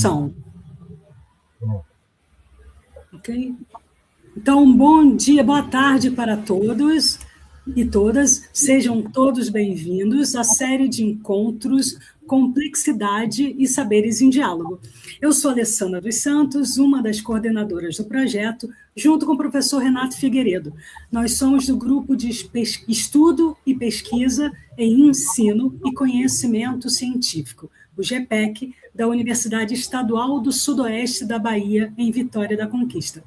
gravação. Ok? Então, bom dia, boa tarde para todos e todas. Sejam todos bem-vindos à série de encontros Complexidade e Saberes em Diálogo. Eu sou Alessandra dos Santos, uma das coordenadoras do projeto, junto com o professor Renato Figueiredo. Nós somos do grupo de Estudo e Pesquisa em Ensino e Conhecimento Científico, o GPEC, da Universidade Estadual do Sudoeste da Bahia, em Vitória da Conquista.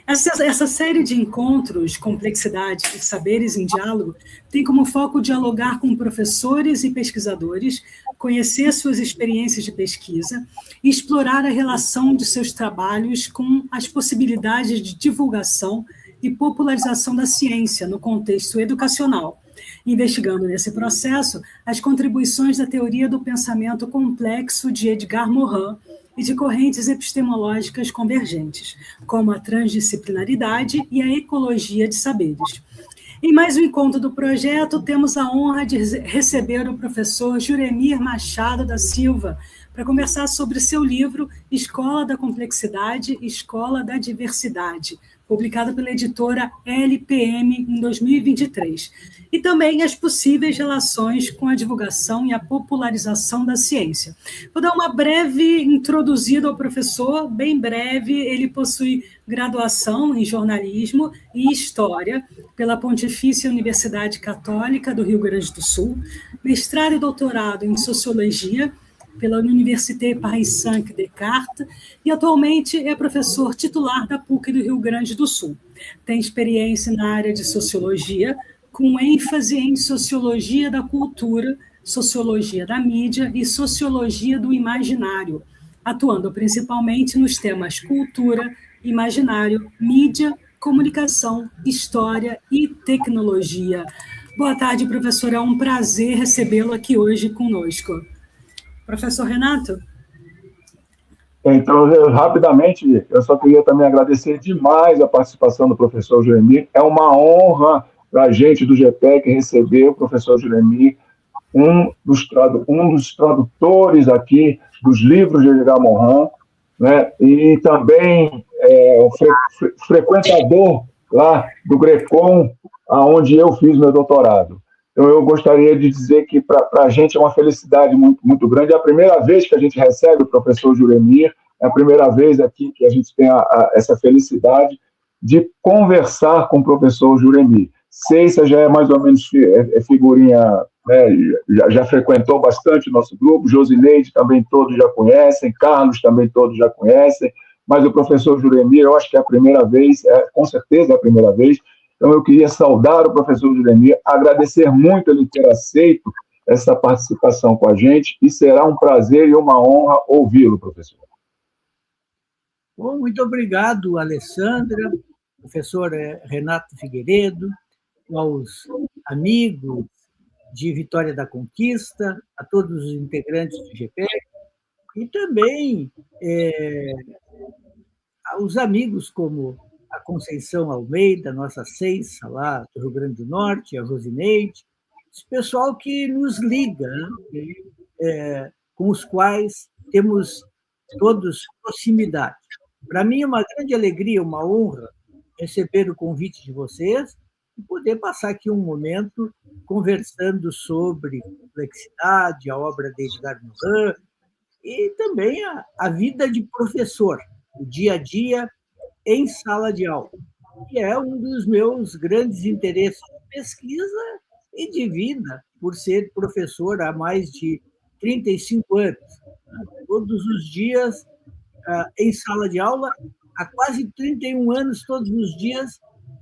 Essa série de encontros, Complexidade e Saberes em Diálogo, tem como foco dialogar com professores e pesquisadores, conhecer suas experiências de pesquisa e explorar a relação de seus trabalhos com as possibilidades de divulgação e popularização da ciência no contexto educacional, investigando nesse processo as contribuições da teoria do pensamento complexo de Edgar Morin e de correntes epistemológicas convergentes, como a transdisciplinaridade e a ecologia de saberes. Em mais um encontro do projeto, temos a honra de receber o professor Juremir Machado da Silva para conversar sobre seu livro Escola da Complexidade, Escola da Diversidade, publicado pela editora LPM em 2023, e também as possíveis relações com a divulgação e a popularização da ciência. Vou dar uma breve introduzida ao professor, bem breve. Ele possui graduação em jornalismo e história pela Pontifícia Universidade Católica do Rio Grande do Sul, mestrado e doutorado em sociologia pela Université Paris V Descartes, e atualmente é professor titular da PUC do Rio Grande do Sul. Tem experiência na área de sociologia, com ênfase em sociologia da cultura, sociologia da mídia e sociologia do imaginário, atuando principalmente nos temas cultura, imaginário, mídia, comunicação, história e tecnologia. Boa tarde, professor. É um prazer recebê-lo aqui hoje conosco. Professor Renato? Então, rapidamente, eu só queria também agradecer demais a participação do professor Juremir. É uma honra para a gente do GPEC receber o professor Juremir, um dos tradutores aqui dos livros de Edgar Morin, né? E também frequentador lá do Grecon, onde eu fiz meu doutorado. Então, eu gostaria de dizer que para a gente é uma felicidade muito, muito grande. É a primeira vez que a gente recebe o professor Juremir, é a primeira vez aqui que a gente tem essa felicidade de conversar com o professor Juremir. Ceissa já é mais ou menos figurinha, né, já frequentou bastante o nosso grupo, Josineide também todos já conhecem, Carlos também todos já conhecem, mas o professor Juremir, eu acho que é a primeira vez, com certeza é a primeira vez. Então, eu queria saudar o professor Juremir, agradecer muito ele ter aceito essa participação com a gente, e será um prazer e uma honra ouvi-lo, professor. Bom, muito obrigado, Alessandra, professor Renato Figueiredo, aos amigos de Vitória da Conquista, a todos os integrantes do GPEC, e também aos amigos como a Conceição Almeida, nossa Ceissa lá do Rio Grande do Norte, a Rosineide, esse pessoal que nos liga, né, com os quais temos todos proximidade. Para mim é uma grande alegria, uma honra receber o convite de vocês e poder passar aqui um momento conversando sobre complexidade, a obra de Edgar Morin e também a vida de professor, o dia a dia em sala de aula, que é um dos meus grandes interesses de pesquisa e de vida, por ser professor há mais de 35 anos. Todos os dias em sala de aula, há quase 31 anos, todos os dias,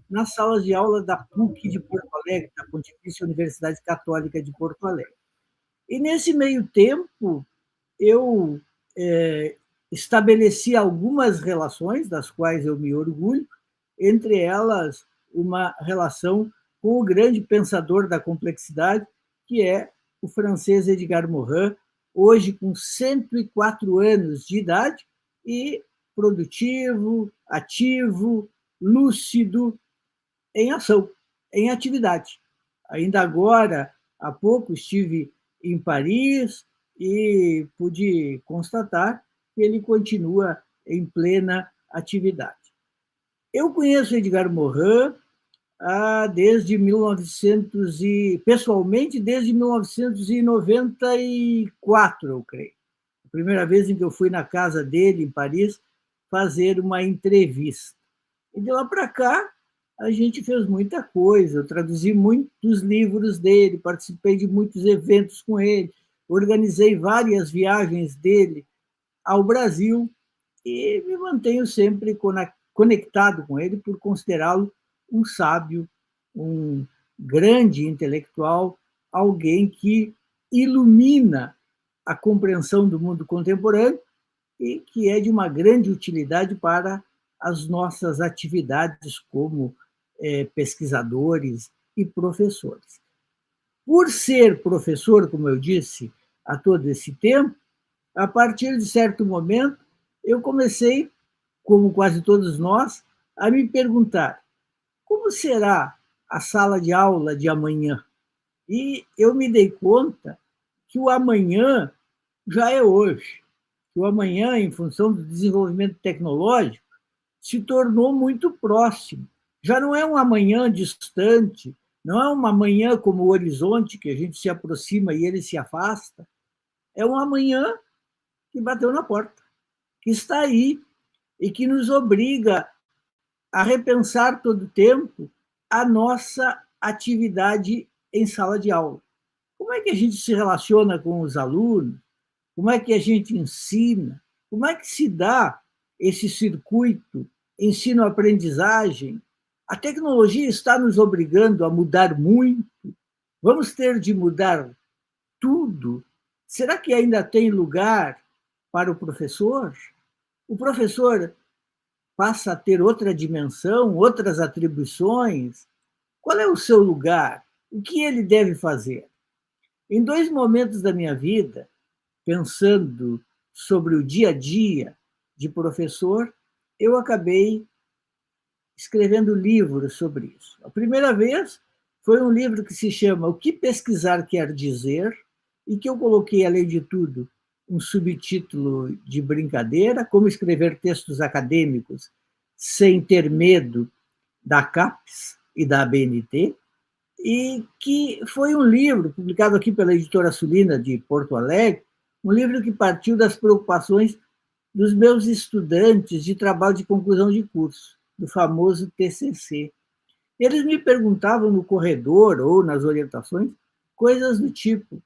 nas salas de aula da PUC de Porto Alegre, da Pontifícia Universidade Católica de Porto Alegre. E, nesse meio tempo, eu estabeleci algumas relações, das quais eu me orgulho, entre elas uma relação com o grande pensador da complexidade, que é o francês Edgar Morin, hoje com 104 anos de idade, e produtivo, ativo, lúcido, em ação, em atividade. Ainda agora, há pouco, estive em Paris e pude constatar que ele continua em plena atividade. Eu conheço Edgar Morin pessoalmente, desde 1994, eu creio. A primeira vez em que eu fui na casa dele, em Paris, fazer uma entrevista. E de lá para cá, a gente fez muita coisa. Eu traduzi muitos livros dele, participei de muitos eventos com ele, organizei várias viagens dele ao Brasil e me mantenho sempre conectado com ele por considerá-lo um sábio, um grande intelectual, alguém que ilumina a compreensão do mundo contemporâneo e que é de uma grande utilidade para as nossas atividades como pesquisadores e professores. Por ser professor, como eu disse, há todo esse tempo, a partir de certo momento, eu comecei, como quase todos nós, a me perguntar como será a sala de aula de amanhã? E eu me dei conta que o amanhã já é hoje. Que o amanhã, em função do desenvolvimento tecnológico, se tornou muito próximo. Já não é um amanhã distante, não é uma amanhã como o horizonte, que a gente se aproxima e ele se afasta. É um amanhã que bateu na porta, que está aí e que nos obriga a repensar todo o tempo a nossa atividade em sala de aula. Como é que a gente se relaciona com os alunos? Como é que a gente ensina? Como é que se dá esse circuito ensino-aprendizagem? A tecnologia está nos obrigando a mudar muito. Vamos ter de mudar tudo. Será que ainda tem lugar para o professor? O professor passa a ter outra dimensão, outras atribuições. Qual é o seu lugar? O que ele deve fazer? Em 2 momentos da minha vida, pensando sobre o dia a dia de professor, eu acabei escrevendo livros sobre isso. A primeira vez foi um livro que se chama O que pesquisar quer dizer, e que eu coloquei, além de tudo, um subtítulo de brincadeira, como escrever textos acadêmicos sem ter medo da CAPES e da ABNT, e que foi um livro publicado aqui pela Editora Sulina de Porto Alegre, um livro que partiu das preocupações dos meus estudantes de trabalho de conclusão de curso, do famoso TCC. Eles me perguntavam no corredor ou nas orientações coisas do tipo: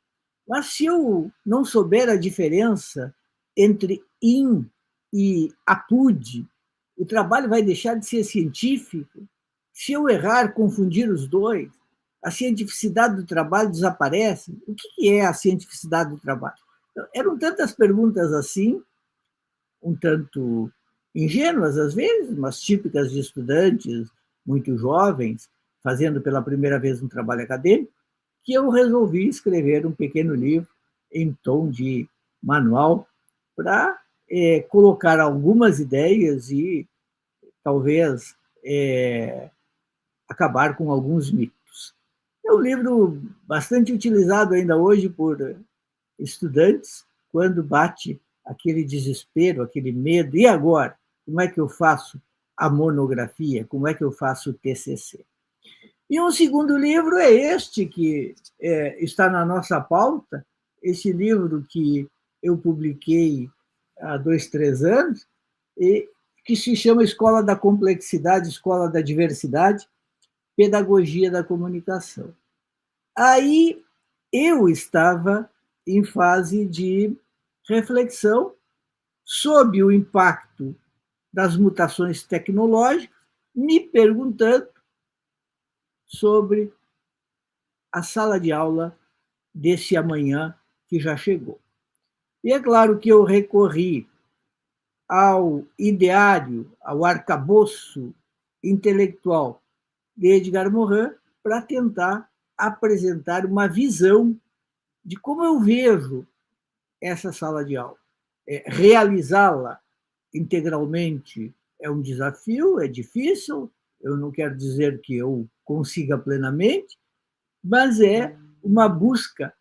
mas se eu não souber a diferença entre IN e APUD, o trabalho vai deixar de ser científico? Se eu errar, confundir os dois, a cientificidade do trabalho desaparece? O que é a cientificidade do trabalho? Eram tantas perguntas assim, um tanto ingênuas às vezes, mas típicas de estudantes muito jovens, fazendo pela primeira vez um trabalho acadêmico, que eu resolvi escrever um pequeno livro em tom de manual para colocar algumas ideias e talvez acabar com alguns mitos. É um livro bastante utilizado ainda hoje por estudantes, quando bate aquele desespero, aquele medo. E agora? Como é que eu faço a monografia? Como é que eu faço o TCC? E um segundo livro é este, que está na nossa pauta, esse livro que eu publiquei há 2, 3 anos, e que se chama Escola da Complexidade, Escola da Diversidade, Pedagogia da Comunicação. Aí eu estava em fase de reflexão sobre o impacto das mutações tecnológicas, me perguntando sobre a sala de aula desse amanhã que já chegou. E é claro que eu recorri ao ideário, ao arcabouço intelectual de Edgar Morin para tentar apresentar uma visão de como eu vejo essa sala de aula. Realizá-la integralmente é um desafio, é difícil, eu não quero dizer que eu consiga plenamente, mas é uma busca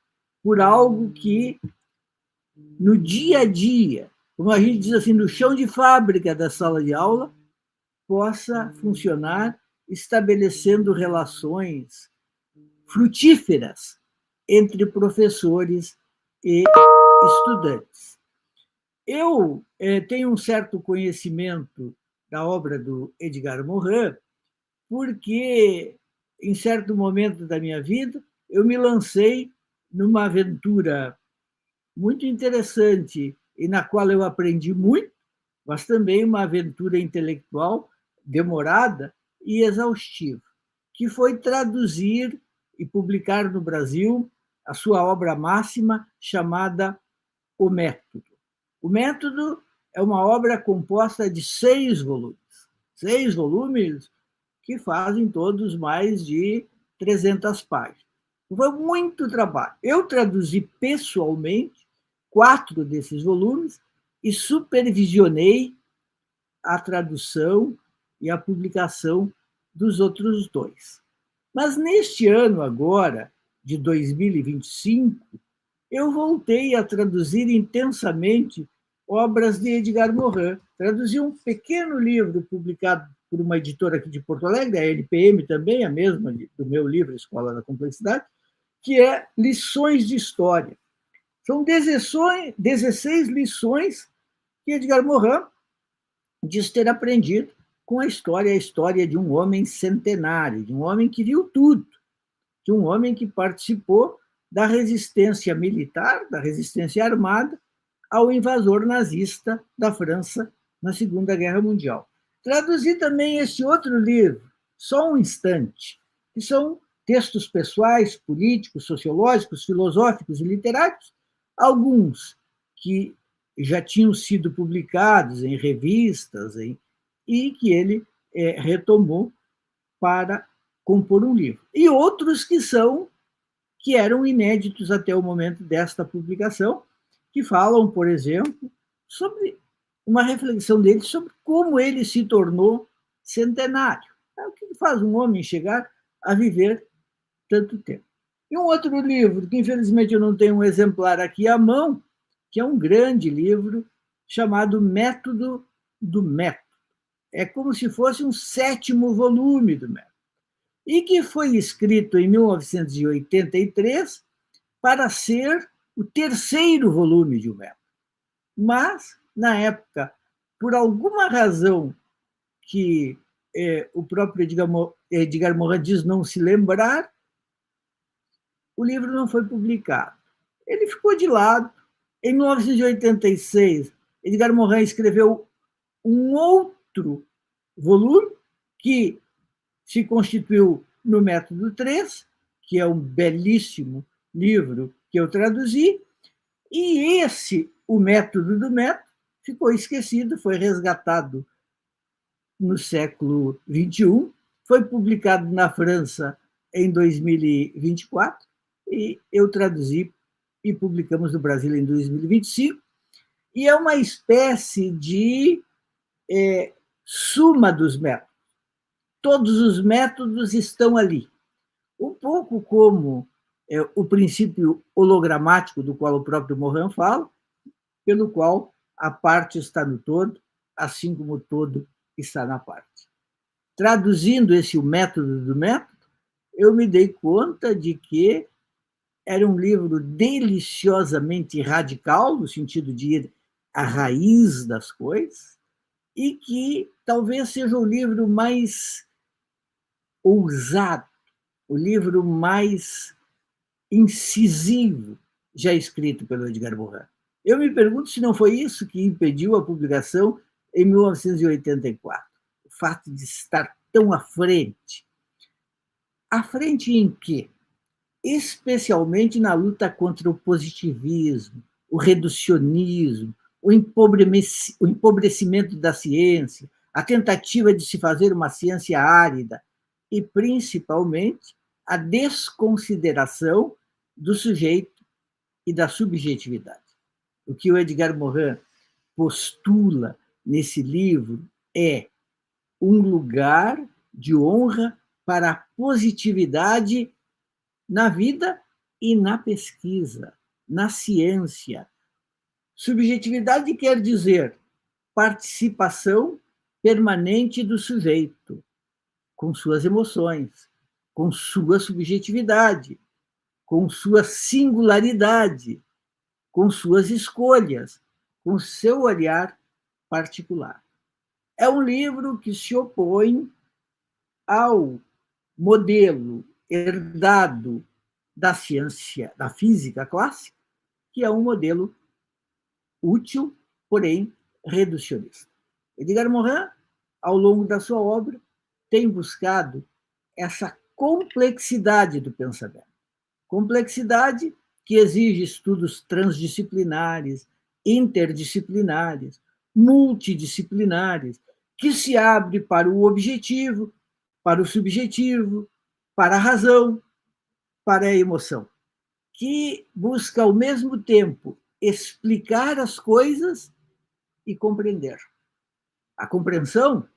por algo que, no dia a dia, como a gente diz assim, no chão de fábrica da sala de aula, possa funcionar estabelecendo relações frutíferas entre professores e estudantes. Eu tenho um certo conhecimento da obra do Edgar Morin, porque, em certo momento da minha vida, eu me lancei numa aventura muito interessante e na qual eu aprendi muito, mas também uma aventura intelectual demorada e exaustiva, que foi traduzir e publicar no Brasil a sua obra máxima chamada O Método. O Método é uma obra composta de 6 volumes. 6 volumes que fazem todos mais de 300 páginas. Foi muito trabalho. Eu traduzi pessoalmente 4 desses volumes e supervisionei a tradução e a publicação dos outros 2. Mas neste ano agora, de 2025, eu voltei a traduzir intensamente obras de Edgar Morin. Traduzi um pequeno livro publicado por uma editora aqui de Porto Alegre, a LPM também, a mesma do meu livro Escola da Complexidade, que é Lições de História. São 16 lições que Edgar Morin diz ter aprendido com a história de um homem centenário, de um homem que viu tudo, de um homem que participou da resistência militar, da resistência armada, ao invasor nazista da França na Segunda Guerra Mundial. Traduzi também esse outro livro, Só um Instante, que são textos pessoais, políticos, sociológicos, filosóficos e literários, alguns que já tinham sido publicados em revistas e que ele retomou para compor um livro. E outros que eram inéditos até o momento desta publicação, que falam, por exemplo, sobre uma reflexão dele sobre como ele se tornou centenário. O que faz um homem chegar a viver tanto tempo? E um outro livro, que infelizmente eu não tenho um exemplar aqui à mão, que é um grande livro, chamado Método do Método. É como se fosse um 7º volume do Método. E que foi escrito em 1983 para ser o 3º volume de um Método. Mas, na época, por alguma razão que o próprio Edgar Morin diz não se lembrar, o livro não foi publicado. Ele ficou de lado. Em 1986, Edgar Morin escreveu um outro volume que se constituiu no Método 3, que é um belíssimo livro que eu traduzi, e o Método do Método, ficou esquecido, foi resgatado no século XXI, foi publicado na França em 2024, e eu traduzi e publicamos no Brasil em 2025, e é uma espécie de suma dos métodos. Todos os métodos estão ali. Um pouco como o princípio hologramático do qual o próprio Morin fala, pelo qual a parte está no todo, assim como o todo está na parte. Traduzindo o Método do Método, eu me dei conta de que era um livro deliciosamente radical, no sentido de ir à raiz das coisas, e que talvez seja o livro mais ousado, o livro mais incisivo já escrito pelo Edgar Morin. Eu me pergunto se não foi isso que impediu a publicação em 1984. O fato de estar tão à frente. À frente em quê? Especialmente na luta contra o positivismo, o reducionismo, o empobrecimento da ciência, a tentativa de se fazer uma ciência árida e, principalmente, a desconsideração do sujeito e da subjetividade. O que o Edgar Morin postula nesse livro é um lugar de honra para a positividade na vida e na pesquisa, na ciência, Subjetividade quer dizer participação permanente do sujeito, com suas emoções, com sua subjetividade, com sua singularidade, com suas escolhas, com seu olhar particular. É um livro que se opõe ao modelo herdado da ciência, da física clássica, que é um modelo útil, porém reducionista. Edgar Morin, ao longo da sua obra, tem buscado essa complexidade do pensamento. Complexidade que exige estudos transdisciplinares, interdisciplinares, multidisciplinares, que se abre para o objetivo, para o subjetivo, para a razão, para a emoção, que busca ao mesmo tempo explicar as coisas e compreender. A compreensão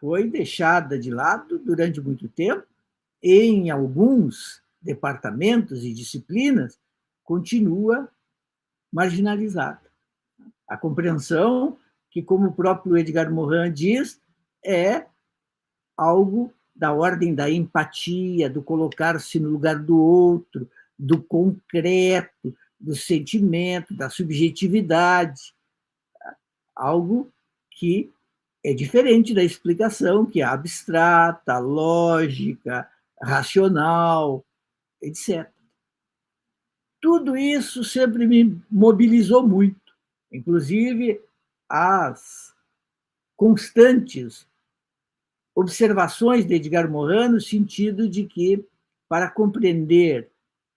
foi deixada de lado durante muito tempo, e em alguns departamentos e disciplinas continua marginalizada. A compreensão, que, como o próprio Edgar Morin diz, é algo da ordem da empatia, do colocar-se no lugar do outro, do concreto, do sentimento, da subjetividade, algo que é diferente da explicação, que é abstrata, lógica, racional, etc. Tudo isso sempre me mobilizou muito, inclusive as constantes observações de Edgar Morin no sentido de que, para compreender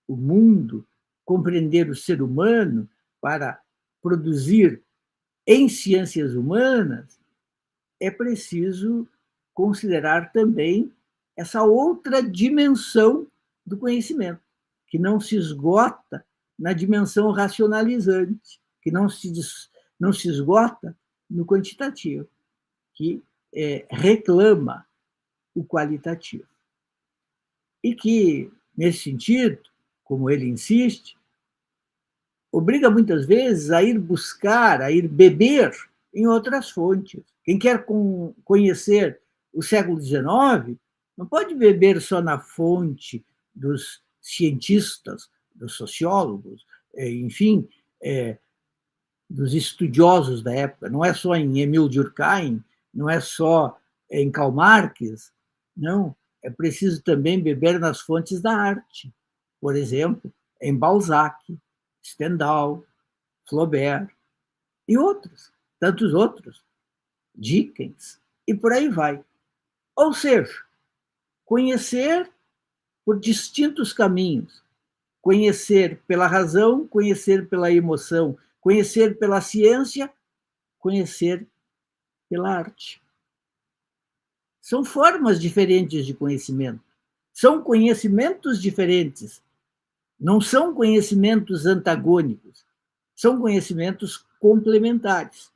o mundo, compreender o ser humano, para produzir em ciências humanas, é preciso considerar também essa outra dimensão do conhecimento, que não se esgota na dimensão racionalizante, que não se esgota no quantitativo, que reclama o qualitativo. E que, nesse sentido, como ele insiste, obriga muitas vezes a ir buscar, a ir beber em outras fontes. Quem quer conhecer o século XIX não pode beber só na fonte dos cientistas, dos sociólogos, enfim, dos estudiosos da época. Não é só em Emile Durkheim, não é só em Karl Marx, não. É preciso também beber nas fontes da arte. Por exemplo, em Balzac, Stendhal, Flaubert e outros, tantos outros, Dickens, e por aí vai. Ou seja, conhecer por distintos caminhos, conhecer pela razão, conhecer pela emoção, conhecer pela ciência, conhecer pela arte. São formas diferentes de conhecimento, são conhecimentos diferentes, não são conhecimentos antagônicos, são conhecimentos complementares.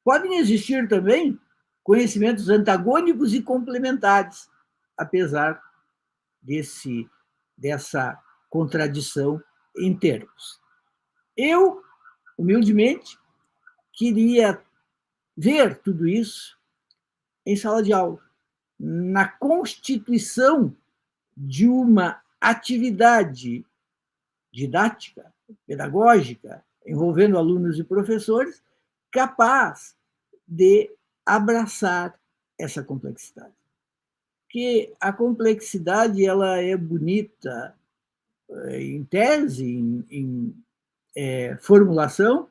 Podem existir também conhecimentos antagônicos e complementares, apesar dessa contradição em termos. Eu, humildemente, queria ver tudo isso em sala de aula, na constituição de uma atividade didática, pedagógica, envolvendo alunos e professores, capaz de abraçar essa complexidade. Porque a complexidade ela é bonita em tese, em formulação,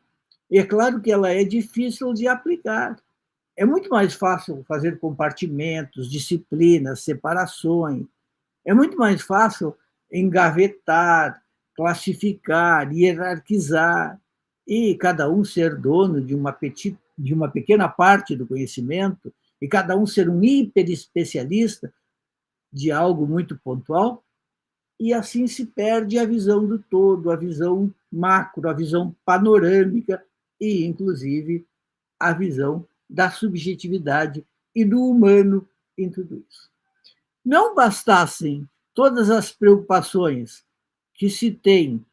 e é claro que ela é difícil de aplicar. É muito mais fácil fazer compartimentos, disciplinas, separações. É muito mais fácil engavetar, classificar, hierarquizar, e cada um ser dono de uma pequena parte do conhecimento, e cada um ser um hiperespecialista de algo muito pontual, e assim se perde a visão do todo, a visão macro, a visão panorâmica e, inclusive, a visão da subjetividade e do humano em tudo isso. Não bastassem todas as preocupações que se tem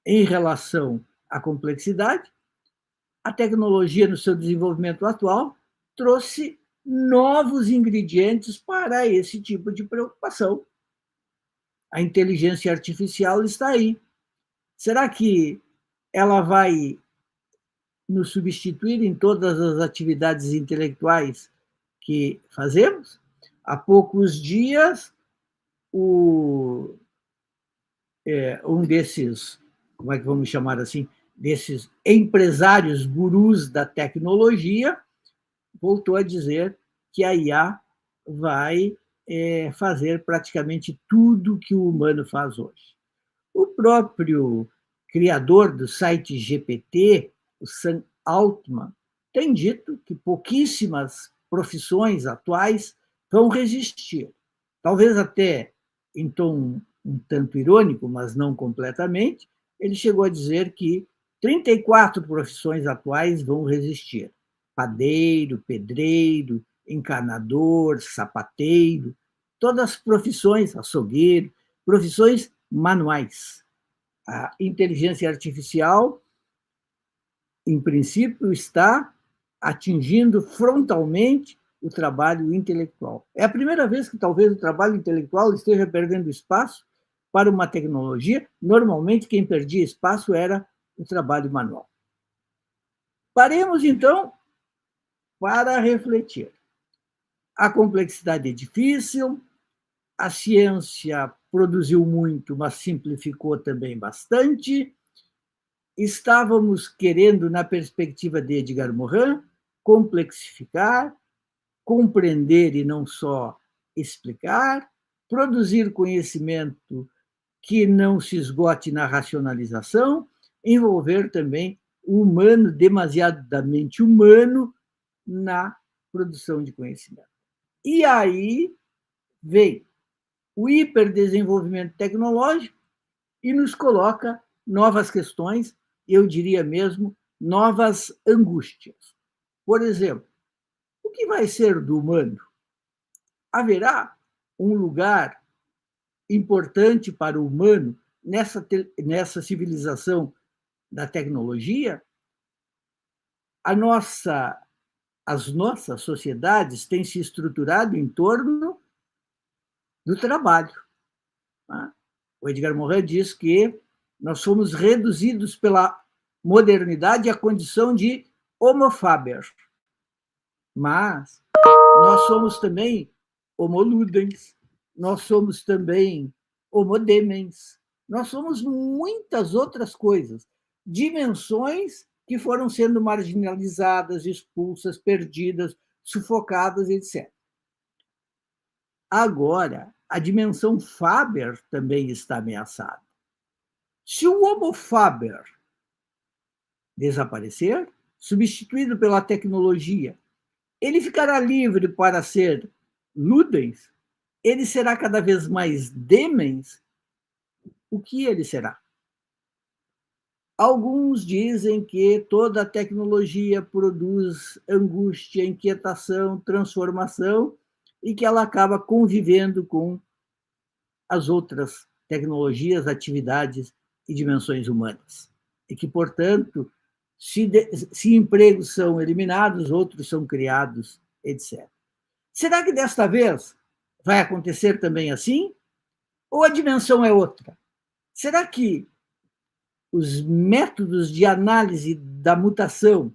em relação a complexidade, a tecnologia, no seu desenvolvimento atual, trouxe novos ingredientes para esse tipo de preocupação. A inteligência artificial está aí. Será que ela vai nos substituir em todas as atividades intelectuais que fazemos? Há poucos dias, um desses, como é que vamos chamar assim, desses empresários gurus da tecnologia, voltou a dizer que a IA vai fazer praticamente tudo que o humano faz hoje. O próprio criador do site GPT, o Sam Altman, tem dito que pouquíssimas profissões atuais vão resistir. Talvez até em tom um tanto irônico, mas não completamente, ele chegou a dizer que 34 profissões atuais vão resistir. Padeiro, pedreiro, encanador, sapateiro, todas as profissões, açougueiro, profissões manuais. A inteligência artificial, em princípio, está atingindo frontalmente o trabalho intelectual. É a primeira vez que talvez o trabalho intelectual esteja perdendo espaço para uma tecnologia. Normalmente, quem perdia espaço era o trabalho manual. Paremos, então, para refletir. A complexidade é difícil, a ciência produziu muito, mas simplificou também bastante. Estávamos querendo, na perspectiva de Edgar Morin, complexificar, compreender e não só explicar, produzir conhecimento que não se esgote na racionalização, envolver também o humano, demasiadamente humano, na produção de conhecimento. E aí vem o hiperdesenvolvimento tecnológico e nos coloca novas questões, eu diria mesmo, novas angústias. Por exemplo, o que vai ser do humano? Haverá um lugar importante para o humano nessa civilização da tecnologia? As nossas sociedades têm se estruturado em torno do trabalho. O Edgar Morin diz que nós fomos reduzidos pela modernidade à condição de homo faber. Mas nós somos também homo ludens, nós somos também homo demens, nós somos muitas outras coisas, dimensões que foram sendo marginalizadas, expulsas, perdidas, sufocadas, etc. Agora, a dimensão faber também está ameaçada. Se o homo faber desaparecer, substituído pela tecnologia, ele ficará livre para ser ludens? Ele será cada vez mais demens? O que ele será? Alguns dizem que toda a tecnologia produz angústia, inquietação, transformação e que ela acaba convivendo com as outras tecnologias, atividades e dimensões humanas. E que, portanto, se empregos são eliminados, outros são criados, etc. Será que desta vez vai acontecer também assim? Ou a dimensão é outra? Será que os métodos de análise da mutação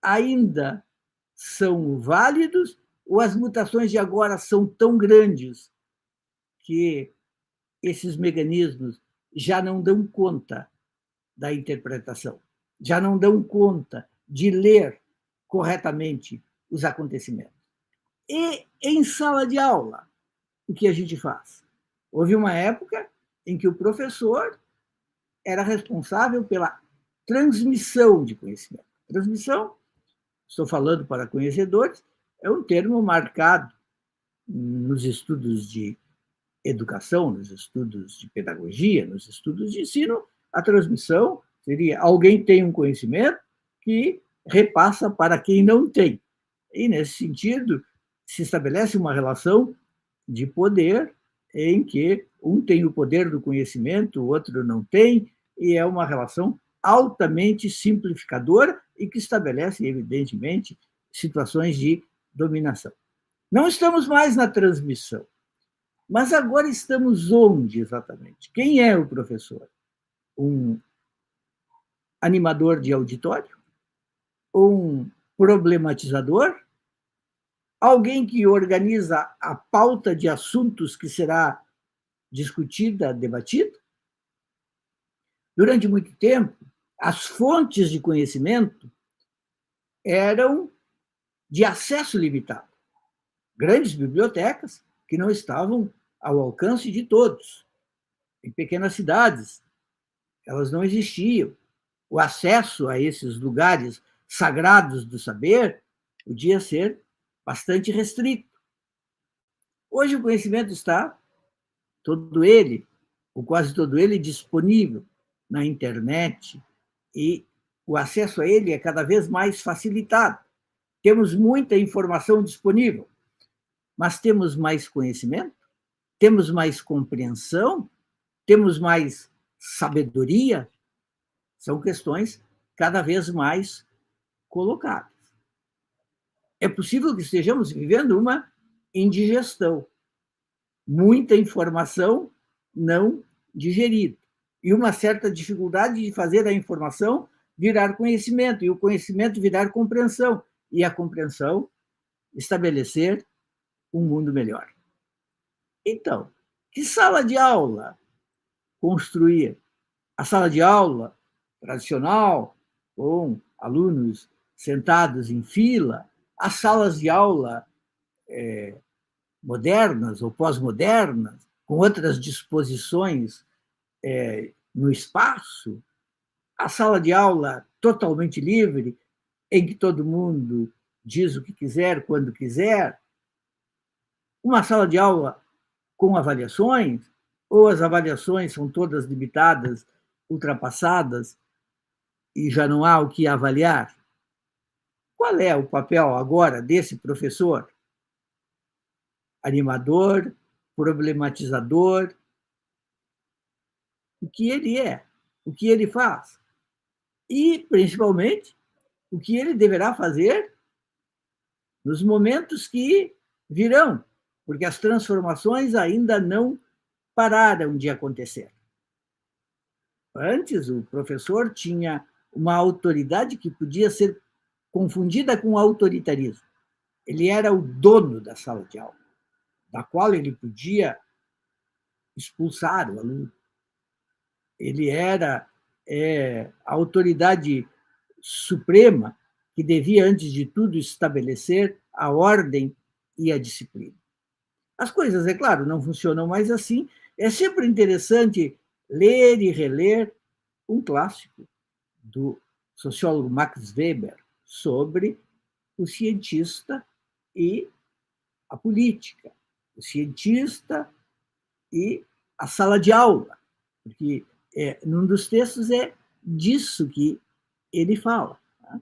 ainda são válidos ou as mutações de agora são tão grandes que esses mecanismos já não dão conta da interpretação, já não dão conta de ler corretamente os acontecimentos? E em sala de aula, o que a gente faz? Houve uma época em que o professor era responsável pela transmissão de conhecimento. Transmissão, estou falando para conhecedores, é um termo marcado nos estudos de educação, nos estudos de pedagogia, nos estudos de ensino. A transmissão seria alguém tem um conhecimento que repassa para quem não tem. E, nesse sentido, se estabelece uma relação de poder em que um tem o poder do conhecimento, o outro não tem, e é uma relação altamente simplificadora e que estabelece, evidentemente, situações de dominação. Não estamos mais na transmissão, mas agora estamos onde exatamente? Quem é o professor? Um animador de auditório? Um problematizador? Alguém que organiza a pauta de assuntos que será discutida, debatida? Durante muito tempo, as fontes de conhecimento eram de acesso limitado. Grandes bibliotecas que não estavam ao alcance de todos. Em pequenas cidades, elas não existiam. O acesso a esses lugares sagrados do saber podia ser bastante restrito. Hoje o conhecimento está todo ele, ou quase todo ele, disponível na internet e o acesso a ele é cada vez mais facilitado. Temos muita informação disponível, mas temos mais conhecimento? Temos mais compreensão? Temos mais sabedoria? São questões cada vez mais colocadas. É possível que estejamos vivendo uma indigestão, muita informação não digerida, e uma certa dificuldade de fazer a informação virar conhecimento, e o conhecimento virar compreensão, e a compreensão estabelecer um mundo melhor. Então, que sala de aula construir? A sala de aula tradicional, com alunos sentados em fila, as salas de aula modernas ou pós-modernas, com outras disposições no espaço, a sala de aula totalmente livre, em que todo mundo diz o que quiser, quando quiser, uma sala de aula com avaliações, ou as avaliações são todas limitadas, ultrapassadas, e já não há o que avaliar? Qual é o papel agora desse professor? Animador, problematizador. O que ele é? O que ele faz? E, principalmente, o que ele deverá fazer nos momentos que virão, porque as transformações ainda não pararam de acontecer. Antes, o professor tinha uma autoridade que podia ser confundida com autoritarismo. Ele era o dono da sala de aula, da qual ele podia expulsar o aluno. Ele era a autoridade suprema que devia, antes de tudo, estabelecer a ordem e a disciplina. As coisas, é claro, não funcionam mais assim. É sempre interessante ler e reler um clássico do sociólogo Max Weber sobre o cientista e a política, o cientista e a sala de aula, porque num dos textos é disso que ele fala. Tá?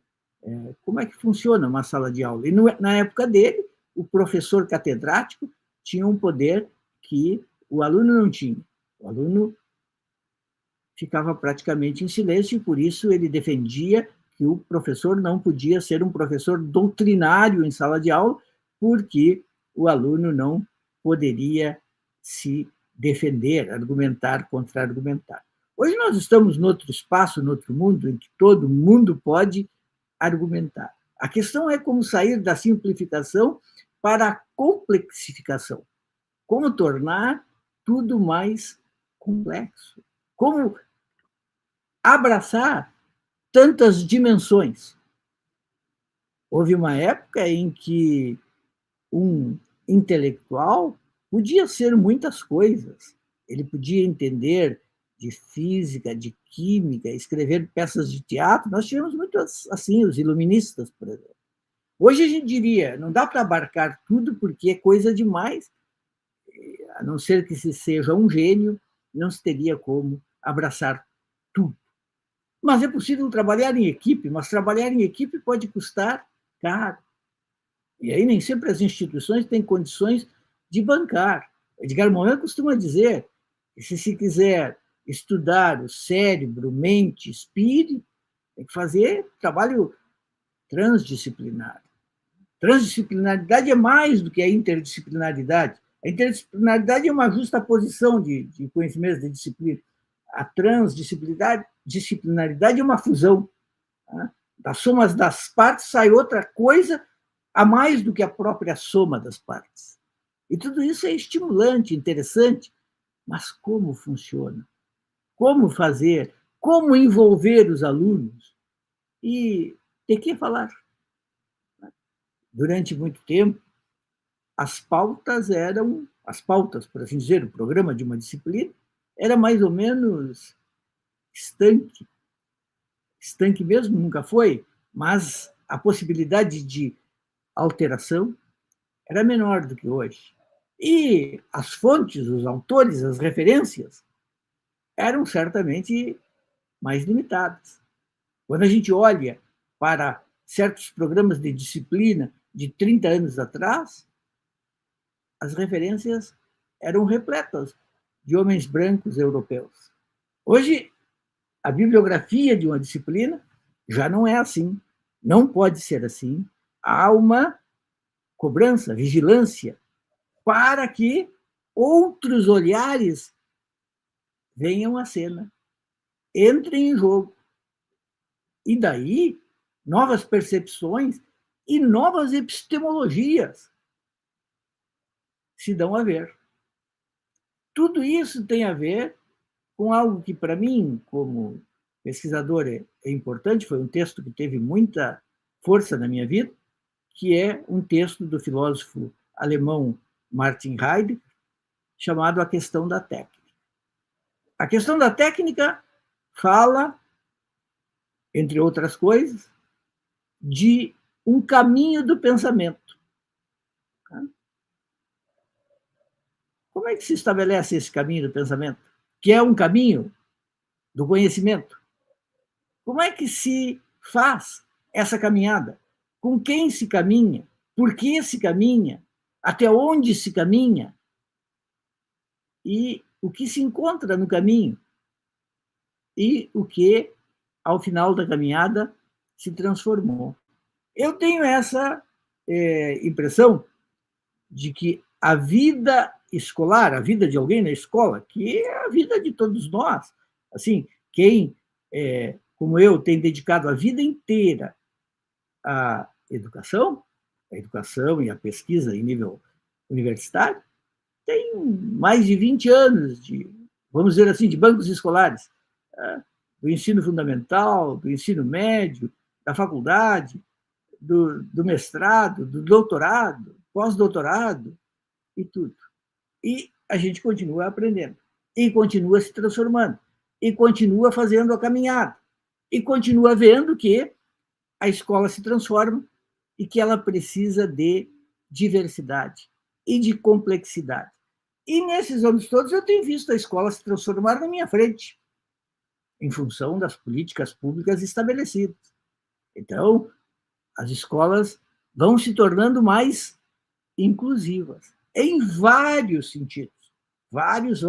Como é que funciona uma sala de aula? E na época dele, o professor catedrático tinha um poder que o aluno não tinha. O aluno ficava praticamente em silêncio e, por isso, ele defendia que o professor não podia ser um professor doutrinário em sala de aula, porque o aluno não poderia se defender, argumentar, contra-argumentar. Hoje nós estamos noutro espaço, noutro mundo, em que todo mundo pode argumentar. A questão é como sair da simplificação para a complexificação. Como tornar tudo mais complexo. Como abraçar tantas dimensões. Houve uma época em que um intelectual podia ser muitas coisas. Ele podia entender de física, de química, escrever peças de teatro. Nós tivemos muito assim, os iluministas, por exemplo. Hoje a gente diria, não dá para abarcar tudo porque é coisa demais, a não ser que se seja um gênio, não se teria como abraçar tudo. Mas é possível trabalhar em equipe, mas trabalhar em equipe pode custar caro. E aí nem sempre as instituições têm condições de bancar. Edgar Morin costuma dizer que se quiser estudar o cérebro, mente, espírito, tem que fazer trabalho transdisciplinar. Transdisciplinaridade é mais do que a interdisciplinaridade. A interdisciplinaridade é uma justaposição de conhecimentos de disciplina. A transdisciplinaridade é uma fusão. Tá? Das somas das partes sai outra coisa a mais do que a própria soma das partes. E tudo isso é estimulante, interessante, mas como funciona? Como fazer? Como envolver os alunos? E de que falar? Durante muito tempo, as pautas, por assim dizer, o programa de uma disciplina, era mais ou menos estanque. Estanque mesmo nunca foi, mas a possibilidade de alteração era menor do que hoje. E as fontes, os autores, as referências eram certamente mais limitadas. Quando a gente olha para certos programas de disciplina de 30 anos atrás, as referências eram repletas de homens brancos europeus. Hoje, a bibliografia de uma disciplina já não é assim, não pode ser assim. Há uma cobrança, vigilância, para que outros olhares venham à cena, entrem em jogo. E daí, novas percepções e novas epistemologias se dão a ver. Tudo isso tem a ver com algo que, para mim, como pesquisador, é importante, foi um texto que teve muita força na minha vida, que é um texto do filósofo alemão Martin Heidegger, chamado A Questão da Técnica. A questão da técnica fala, entre outras coisas, de um caminho do pensamento. Como é que se estabelece esse caminho do pensamento? Que é um caminho do conhecimento. Como é que se faz essa caminhada? Com quem se caminha? Por que se caminha? Até onde se caminha? E o que se encontra no caminho? E o que, ao final da caminhada, se transformou. Eu tenho essa impressão de que a vida escolar, a vida de alguém na escola, que é a vida de todos nós, assim, quem, como eu, tem dedicado a vida inteira à educação, a educação e a pesquisa em nível universitário, tem mais de 20 anos de, vamos dizer assim, de bancos escolares, do ensino fundamental, do ensino médio, da faculdade, do mestrado, do doutorado, pós-doutorado e tudo. E a gente continua aprendendo, e continua se transformando, e continua fazendo a caminhada, e continua vendo que a escola se transforma e que ela precisa de diversidade e de complexidade. E nesses anos todos eu tenho visto a escola se transformar na minha frente, em função das políticas públicas estabelecidas. Então, as escolas vão se tornando mais inclusivas, em vários sentidos, vários.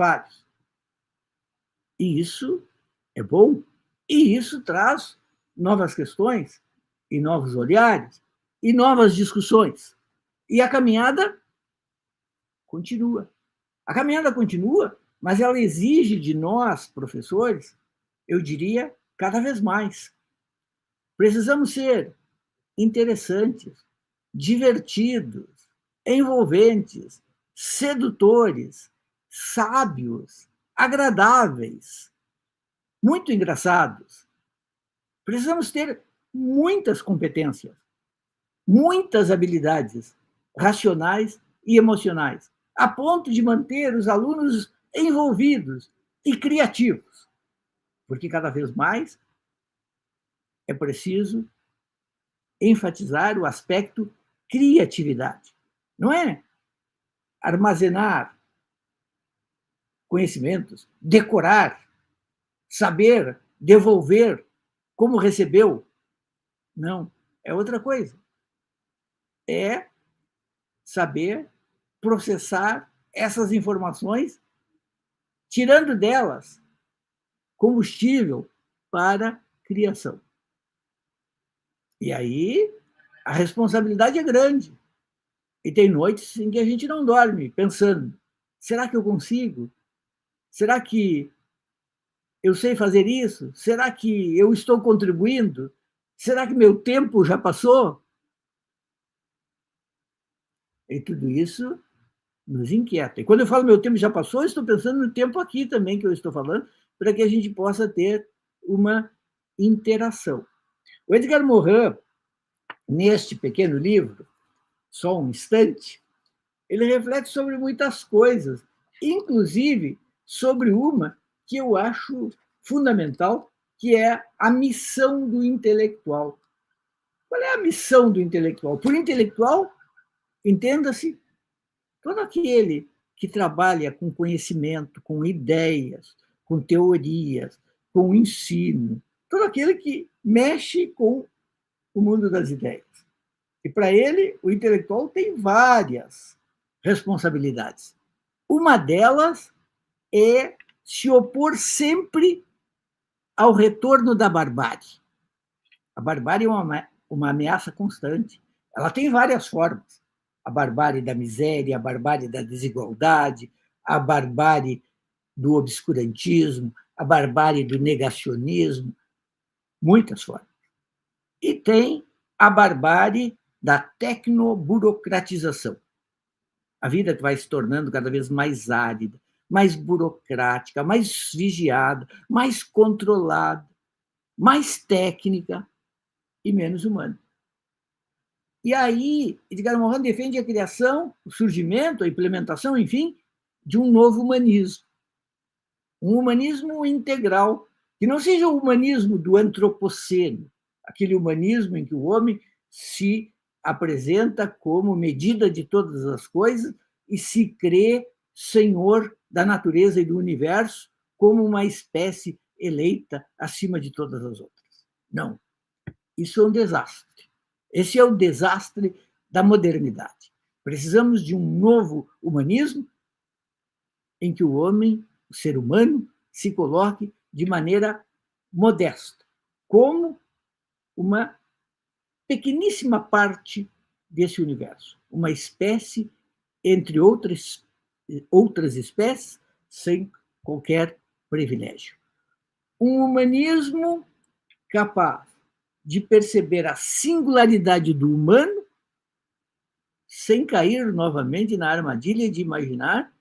E isso é bom, e isso traz novas questões, e novos olhares, e novas discussões. E a caminhada continua. A caminhada continua, mas ela exige de nós, professores, eu diria, cada vez mais. Precisamos ser interessantes, divertidos, envolventes, sedutores, sábios, agradáveis, muito engraçados. Precisamos ter muitas competências, muitas habilidades racionais e emocionais, a ponto de manter os alunos envolvidos e criativos, porque cada vez mais é preciso enfatizar o aspecto criatividade. Não é armazenar conhecimentos, decorar, saber, devolver como recebeu. Não, é outra coisa. É saber processar essas informações, tirando delas combustível para a criação. E aí a responsabilidade é grande. E tem noites em que a gente não dorme, pensando, será que eu consigo? Será que eu sei fazer isso? Será que eu estou contribuindo? Será que meu tempo já passou? E tudo isso nos inquieta. E quando eu falo meu tempo já passou, eu estou pensando no tempo aqui também que eu estou falando, para que a gente possa ter uma interação. O Edgar Morin, neste pequeno livro, Só um Instante, ele reflete sobre muitas coisas, inclusive sobre uma que eu acho fundamental, que é a missão do intelectual. Qual é a missão do intelectual? Por intelectual, entenda-se todo aquele que trabalha com conhecimento, com ideias, com teorias, com ensino, todo aquele que mexe com o mundo das ideias. E para ele, o intelectual tem várias responsabilidades. Uma delas é se opor sempre ao retorno da barbárie. A barbárie é uma ameaça constante. Ela tem várias formas. A barbárie da miséria, a barbárie da desigualdade, a barbárie do obscurantismo, a barbárie do negacionismo, muitas formas. E tem a barbárie da tecnoburocratização. A vida vai se tornando cada vez mais árida, mais burocrática, mais vigiada, mais controlada, mais técnica e menos humana. E aí, Edgar Morin defende a criação, o surgimento, a implementação, enfim, de um novo humanismo. Um humanismo integral, que não seja o humanismo do antropoceno, aquele humanismo em que o homem se apresenta como medida de todas as coisas e se crê senhor da natureza e do universo como uma espécie eleita acima de todas as outras. Não. Isso é um desastre. Esse é o desastre da modernidade. Precisamos de um novo humanismo em que o homem, o ser humano, se coloque de maneira modesta, como uma pequeníssima parte desse universo, uma espécie entre outras espécies, sem qualquer privilégio. Um humanismo capaz de perceber a singularidade do humano sem cair novamente na armadilha de imaginar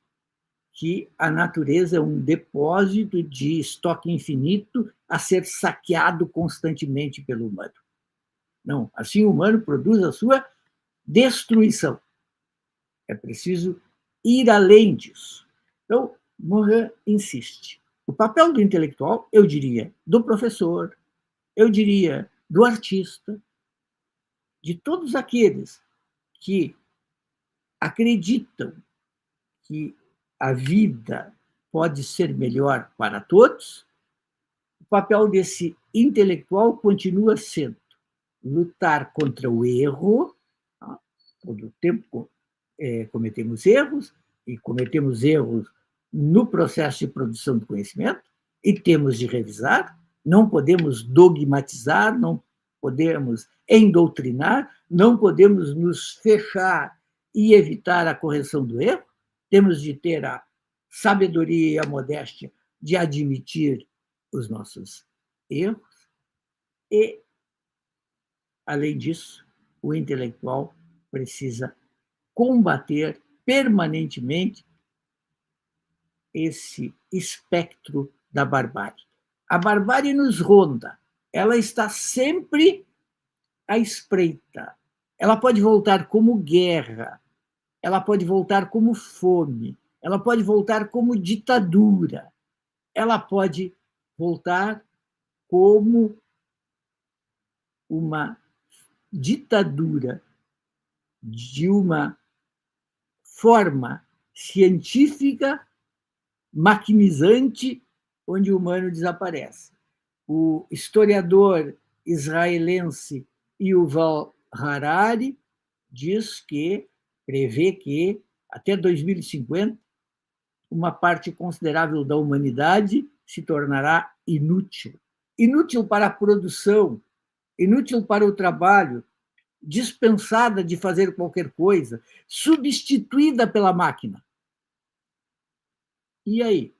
que a natureza é um depósito de estoque infinito a ser saqueado constantemente pelo humano. Não, assim o humano produz a sua destruição. É preciso ir além disso. Então, Morin insiste. O papel do intelectual, eu diria, do professor, eu diria, do artista, de todos aqueles que acreditam que a vida pode ser melhor para todos, o papel desse intelectual continua sendo lutar contra o erro. Todo o tempo cometemos erros, e cometemos erros no processo de produção do conhecimento, e temos de revisar, não podemos dogmatizar, não podemos endoutrinar, não podemos nos fechar e evitar a correção do erro, temos de ter a sabedoria e a modéstia de admitir os nossos erros e, além disso, o intelectual precisa combater permanentemente esse espectro da barbárie. A barbárie nos ronda, ela está sempre à espreita. Ela pode voltar como guerra, ela pode voltar como fome, ela pode voltar como ditadura, ela pode voltar como uma ditadura de uma forma científica maquinizante, onde o humano desaparece. O historiador israelense Yuval Harari prevê que, até 2050, uma parte considerável da humanidade se tornará inútil. Inútil para a produção, inútil para o trabalho, dispensada de fazer qualquer coisa, substituída pela máquina. E aí?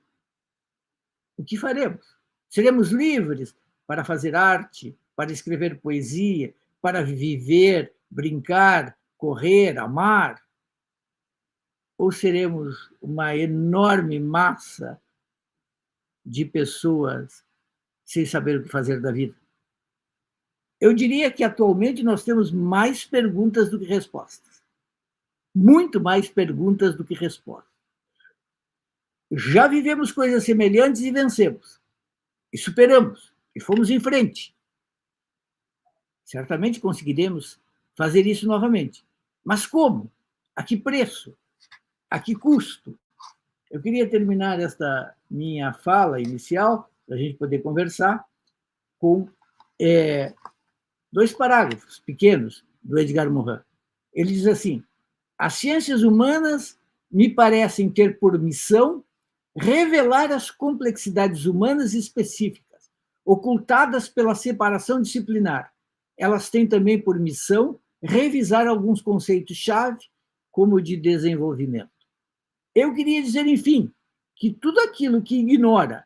O que faremos? Seremos livres para fazer arte, para escrever poesia, para viver, brincar, correr, amar? Ou seremos uma enorme massa de pessoas sem saber o que fazer da vida? Eu diria que atualmente nós temos mais perguntas do que respostas. Muito mais perguntas do que respostas. Já vivemos coisas semelhantes e vencemos. E superamos. E fomos em frente. Certamente conseguiremos fazer isso novamente. Mas como? A que preço? A que custo? Eu queria terminar esta minha fala inicial, para a gente poder conversar, com 2 parágrafos pequenos do Edgar Morin. Ele diz assim: as ciências humanas me parecem ter por missão revelar as complexidades humanas específicas, ocultadas pela separação disciplinar. Elas têm também por missão revisar alguns conceitos-chave, como o de desenvolvimento. Eu queria dizer, enfim, que tudo aquilo que ignora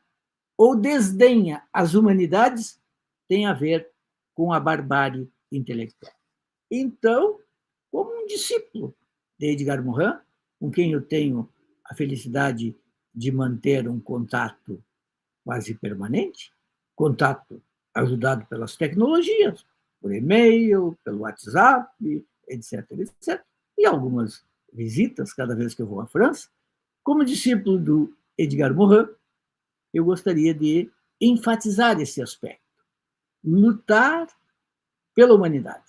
ou desdenha as humanidades tem a ver com a barbárie intelectual. Então, como um discípulo de Edgar Morin, com quem eu tenho a felicidade de manter um contato quase permanente, contato ajudado pelas tecnologias, por e-mail, pelo WhatsApp, etc., etc., e algumas visitas cada vez que eu vou à França, como discípulo do Edgar Morin, eu gostaria de enfatizar esse aspecto. Lutar pela humanidade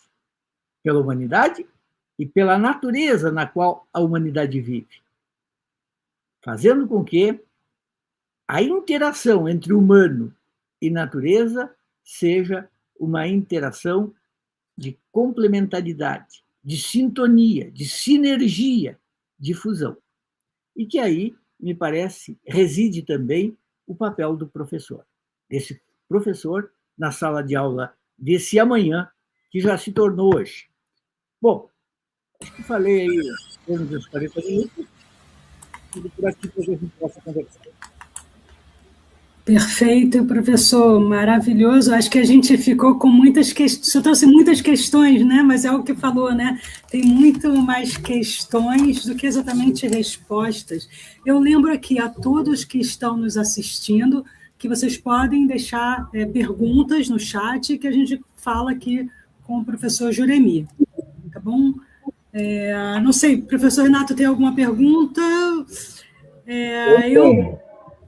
e pela natureza na qual a humanidade vive, fazendo com que a interação entre humano e natureza seja uma interação de complementaridade, de sintonia, de sinergia, de fusão. E que aí, me parece, reside também o papel do professor, desse professor na sala de aula desse amanhã, que já se tornou hoje. Bom, acho que falei aí em torno dos 40 minutos, e por aqui para a gente possa conversar. Perfeito, professor, maravilhoso. Acho que a gente ficou com muitas questões, você trouxe muitas questões, né? Mas é o que falou, né? Tem muito mais questões do que exatamente respostas. Eu lembro aqui a todos que estão nos assistindo que vocês podem deixar perguntas no chat que a gente fala aqui com o professor Juremir, tá bom? Não sei, professor Renato, tem alguma pergunta?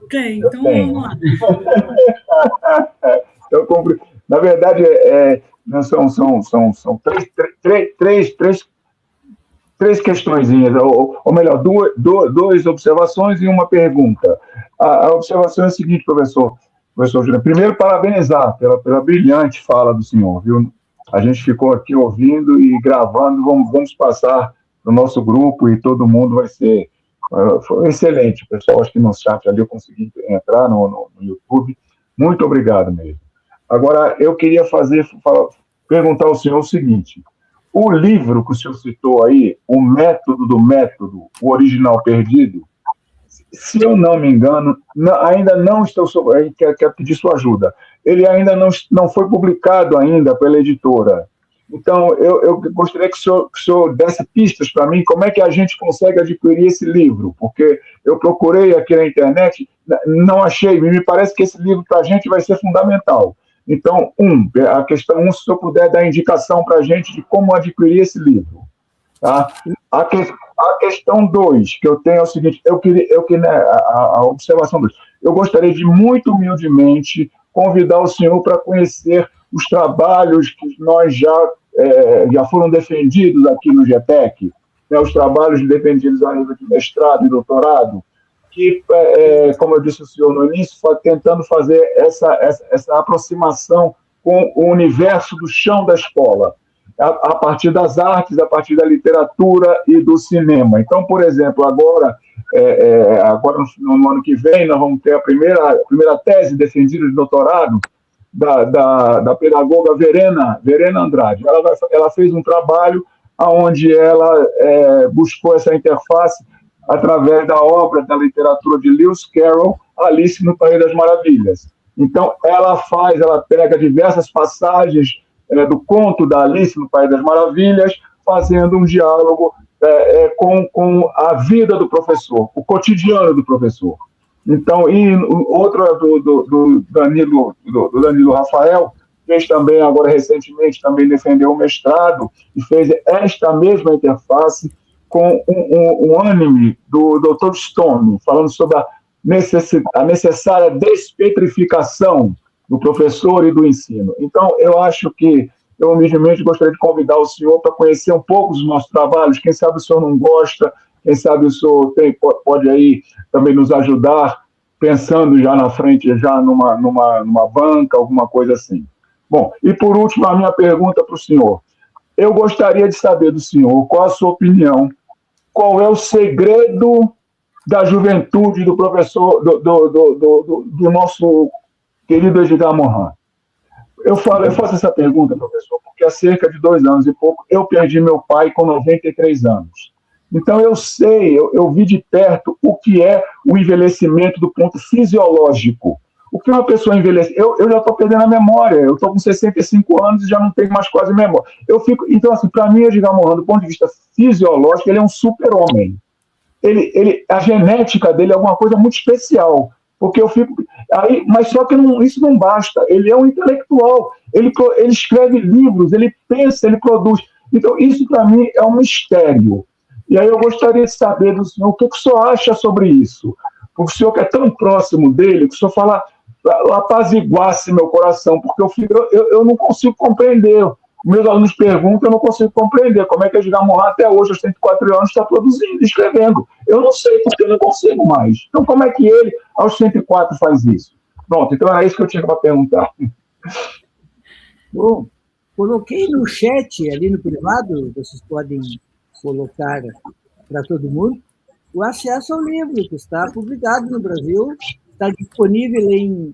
Ok, então vamos lá. Na verdade, são três questõezinhas, ou melhor, duas observações e uma pergunta. A observação é a seguinte, professor Júlio. Primeiro, parabenizar pela brilhante fala do senhor, viu? A gente ficou aqui ouvindo e gravando, vamos passar no nosso grupo e todo mundo vai ser... Foi excelente, pessoal. Acho que no chat ali eu consegui entrar no YouTube. Muito obrigado mesmo. Agora, eu queria perguntar ao senhor o seguinte: o livro que o senhor citou aí, O Método do Método, o Original Perdido, se eu não me engano, ainda não estou... Quero pedir sua ajuda. Ele ainda não foi publicado ainda pela editora. Então, eu gostaria que o senhor desse pistas para mim, como é que a gente consegue adquirir esse livro, porque eu procurei aqui na internet, não achei, me parece que esse livro para a gente vai ser fundamental. Então, a questão 1, se o senhor puder dar indicação para a gente de como adquirir esse livro. Tá? A questão 2, que eu tenho é o seguinte, a observação 2, eu gostaria de, muito humildemente, convidar o senhor para conhecer os trabalhos que nós já foram defendidos aqui no GETEC, né, os trabalhos defendidos a nível de mestrado e doutorado, que, como eu disse ao senhor no início, tentando fazer essa aproximação com o universo do chão da escola, a partir das artes, a partir da literatura e do cinema. Então, por exemplo, agora, agora no ano que vem, nós vamos ter a primeira tese defendida de doutorado da pedagoga Verena Andrade. Ela fez um trabalho onde ela buscou essa interface através da obra da literatura de Lewis Carroll, Alice no País das Maravilhas. Então, ela pega diversas passagens do conto da Alice no País das Maravilhas, fazendo um diálogo com a vida do professor, o cotidiano do professor. Então, e outra do Danilo Rafael, fez também, agora recentemente, também defendeu o mestrado e fez esta mesma interface com um anime do Dr. Stone, falando sobre a necessária despetrificação do professor e do ensino. Então, eu acho que eu, humildemente, gostaria de convidar o senhor para conhecer um pouco dos nossos trabalhos. Quem sabe o senhor não gosta, quem sabe o senhor pode aí também nos ajudar, pensando já na frente, já numa banca, alguma coisa assim. Bom, e por último, a minha pergunta para o senhor. Eu gostaria de saber do senhor qual a sua opinião, qual é o segredo da juventude do professor, do nosso querido Edgar Morin. Eu faço essa pergunta, professor, porque há cerca de 2 anos e pouco eu perdi meu pai com 93 anos. Então eu sei, eu vi de perto o que é o envelhecimento do ponto fisiológico. O que uma pessoa envelhece? Eu já estou perdendo a memória, eu estou com 65 anos e já não tenho mais quase memória. Então, assim, para mim, Edgar Morin, do ponto de vista fisiológico, ele é um super-homem. A genética dele é alguma coisa muito especial. Porque eu fico. Mas só que isso não basta. Ele é um intelectual. Ele escreve livros, ele pensa, ele produz. Então, isso para mim é um mistério. E aí eu gostaria de saber do senhor o que o senhor acha sobre isso. Porque o senhor que é tão próximo dele, que o senhor apaziguasse meu coração, porque eu não consigo compreender. Meus alunos perguntam, eu não consigo compreender como é que Edgar Morin até hoje, aos 104 anos, está produzindo, escrevendo. Eu não sei, porque eu não consigo mais. Então, como é que ele, aos 104, faz isso? Pronto, então era isso que eu tinha para perguntar. Bom, coloquei no chat, ali no privado, vocês podem colocar para todo mundo, o acesso ao livro, que está publicado no Brasil, está disponível em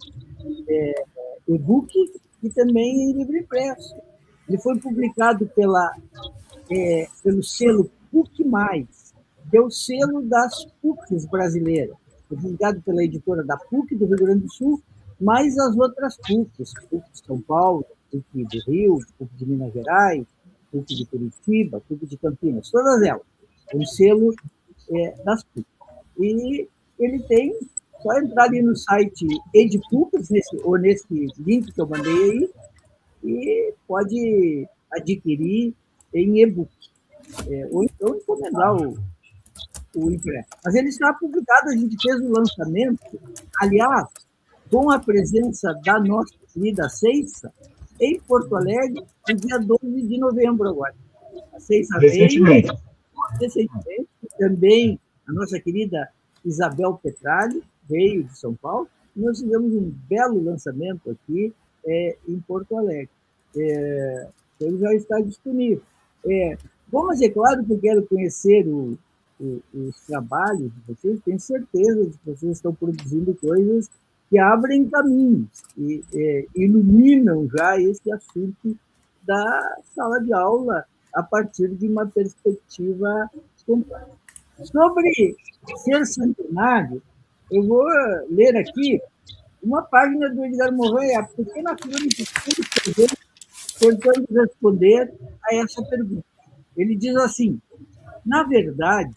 e-book e também em livro impresso. Ele foi publicado pelo selo PUC+, que é o selo das PUCs brasileiras. Foi publicado pela editora da PUC do Rio Grande do Sul, mais as outras PUCs, PUC de São Paulo, PUC do Rio, PUC de Minas Gerais, PUC de Curitiba, PUC de Campinas, todas elas. É um selo das PUC. E ele tem, só entrar ali no site EdPUCs, nesse link que eu mandei aí, e pode adquirir em e-book, ou então encomendar o impresso. Mas ele está publicado, a gente fez o lançamento, aliás, com a presença da nossa querida Ceissa, em Porto Alegre, no dia 12 de novembro agora. A Ceissa recentemente, também a nossa querida Isabel Petralli veio de São Paulo, e nós fizemos um belo lançamento aqui em Porto Alegre. Ele já está disponível. Bom, mas é claro que eu quero conhecer os trabalhos de vocês, tenho certeza de que vocês estão produzindo coisas que abrem caminhos e iluminam já esse assunto da sala de aula a partir de uma perspectiva completa. Sobre ser centenário, eu vou ler aqui uma página do Edgar Morin, a pequena crônica que ele escreveu, tentando responder a essa pergunta. Ele diz assim: na verdade,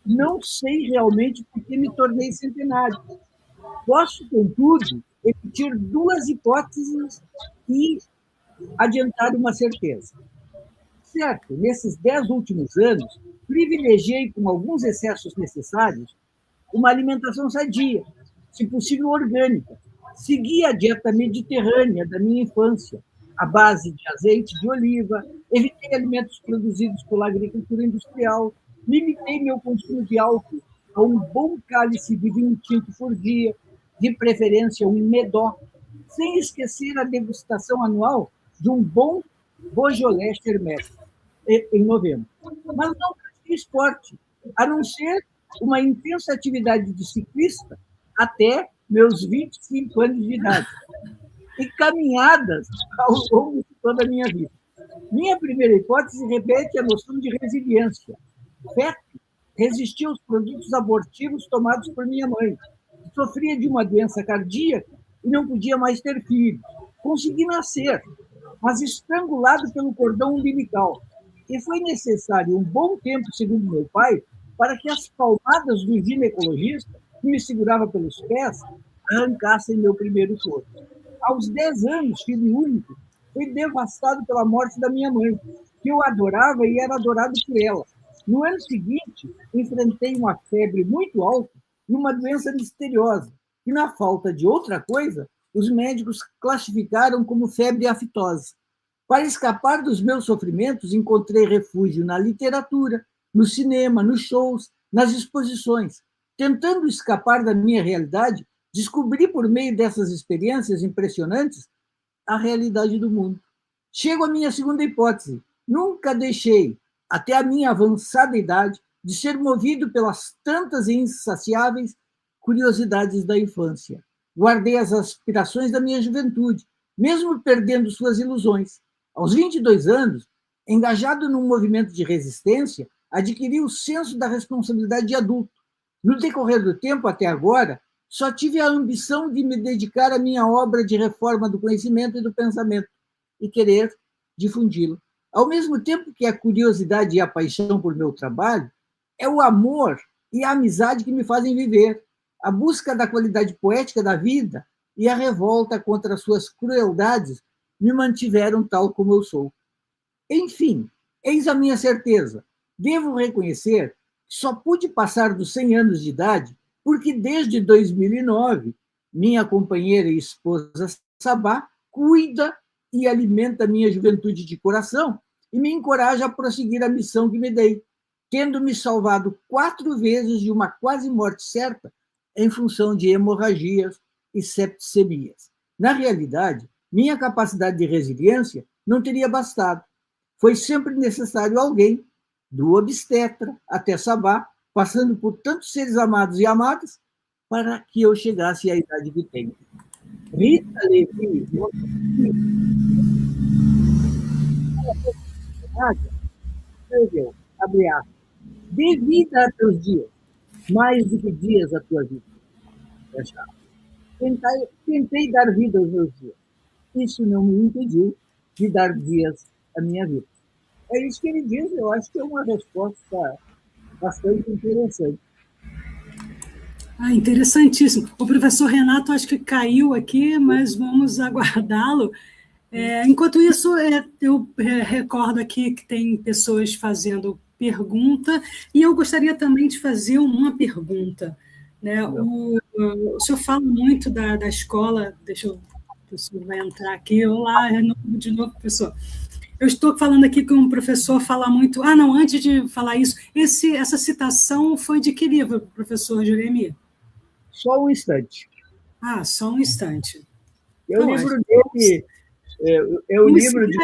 não sei realmente por que me tornei centenário. Posso, contudo, emitir 2 hipóteses e adiantar uma certeza. Certo, nesses 10 últimos anos, privilegiei, com alguns excessos necessários, uma alimentação sadia, se possível orgânica. Segui a dieta mediterrânea da minha infância, à base de azeite de oliva, evitei alimentos produzidos pela agricultura industrial, limitei meu consumo de álcool a um bom cálice de vinho tinto por dia, de preferência um Médoc, sem esquecer a degustação anual de um bom Beaujolais Hermès, em novembro. Mas não pratiquei esporte, a não ser uma intensa atividade de ciclista até meus 25 anos de idade, e caminhadas ao longo de toda a minha vida. Minha primeira hipótese repete a noção de resiliência. Feto resistia aos produtos abortivos tomados por minha mãe, que sofria de uma doença cardíaca e não podia mais ter filhos. Consegui nascer, mas estrangulado pelo cordão umbilical. E foi necessário um bom tempo, segundo meu pai, para que as palmadas do ginecologista, que me segurava pelos pés, arrancassem meu primeiro corpo. Aos 10 anos, filho único, fui devastado pela morte da minha mãe, que eu adorava e era adorado por ela. No ano seguinte, enfrentei uma febre muito alta e uma doença misteriosa, que, na falta de outra coisa, os médicos classificaram como febre aftosa. Para escapar dos meus sofrimentos, encontrei refúgio na literatura, no cinema, nos shows, nas exposições. Tentando escapar da minha realidade, descobri por meio dessas experiências impressionantes a realidade do mundo. Chego à minha segunda hipótese. Nunca deixei, até a minha avançada idade, de ser movido pelas tantas e insaciáveis curiosidades da infância. Guardei as aspirações da minha juventude, mesmo perdendo suas ilusões. Aos 22 anos, engajado num movimento de resistência, adquiri o senso da responsabilidade de adulto. No decorrer do tempo, até agora, só tive a ambição de me dedicar à minha obra de reforma do conhecimento e do pensamento e querer difundi-lo. Ao mesmo tempo que a curiosidade e a paixão por meu trabalho, é o amor e a amizade que me fazem viver, a busca da qualidade poética da vida e a revolta contra suas crueldades me mantiveram tal como eu sou. Enfim, eis a minha certeza. Devo reconhecer que só pude passar dos 100 anos de idade porque desde 2009, minha companheira e esposa Sabá cuida e alimenta minha juventude de coração e me encoraja a prosseguir a missão que me dei, tendo me salvado 4 vezes de uma quase morte certa em função de hemorragias e septicemias. Na realidade, minha capacidade de resiliência não teria bastado. Foi sempre necessário alguém, do obstetra até Sabá, passando por tantos seres amados e amadas, para que eu chegasse à idade que tenho. Rita Levi escreveu, abre aspas, dê vida a teus dias, mais do que dias à tua vida. Tentei dar vida aos meus dias. Isso não me impediu de dar dias à minha vida. É isso que ele diz, eu acho que é uma resposta bastante interessante. Interessantíssimo. O professor Renato acho que caiu aqui, mas vamos aguardá-lo. Enquanto isso, eu recordo aqui que tem pessoas fazendo pergunta, e eu gostaria também de fazer uma pergunta. Né? O senhor fala muito da escola, o professor vai entrar aqui, olá, de novo, professor. Eu estou falando aqui que um professor fala muito... não, antes de falar isso, essa citação foi de que livro, professor Juremir? Só um instante. Só um instante. O livro dele é um livro de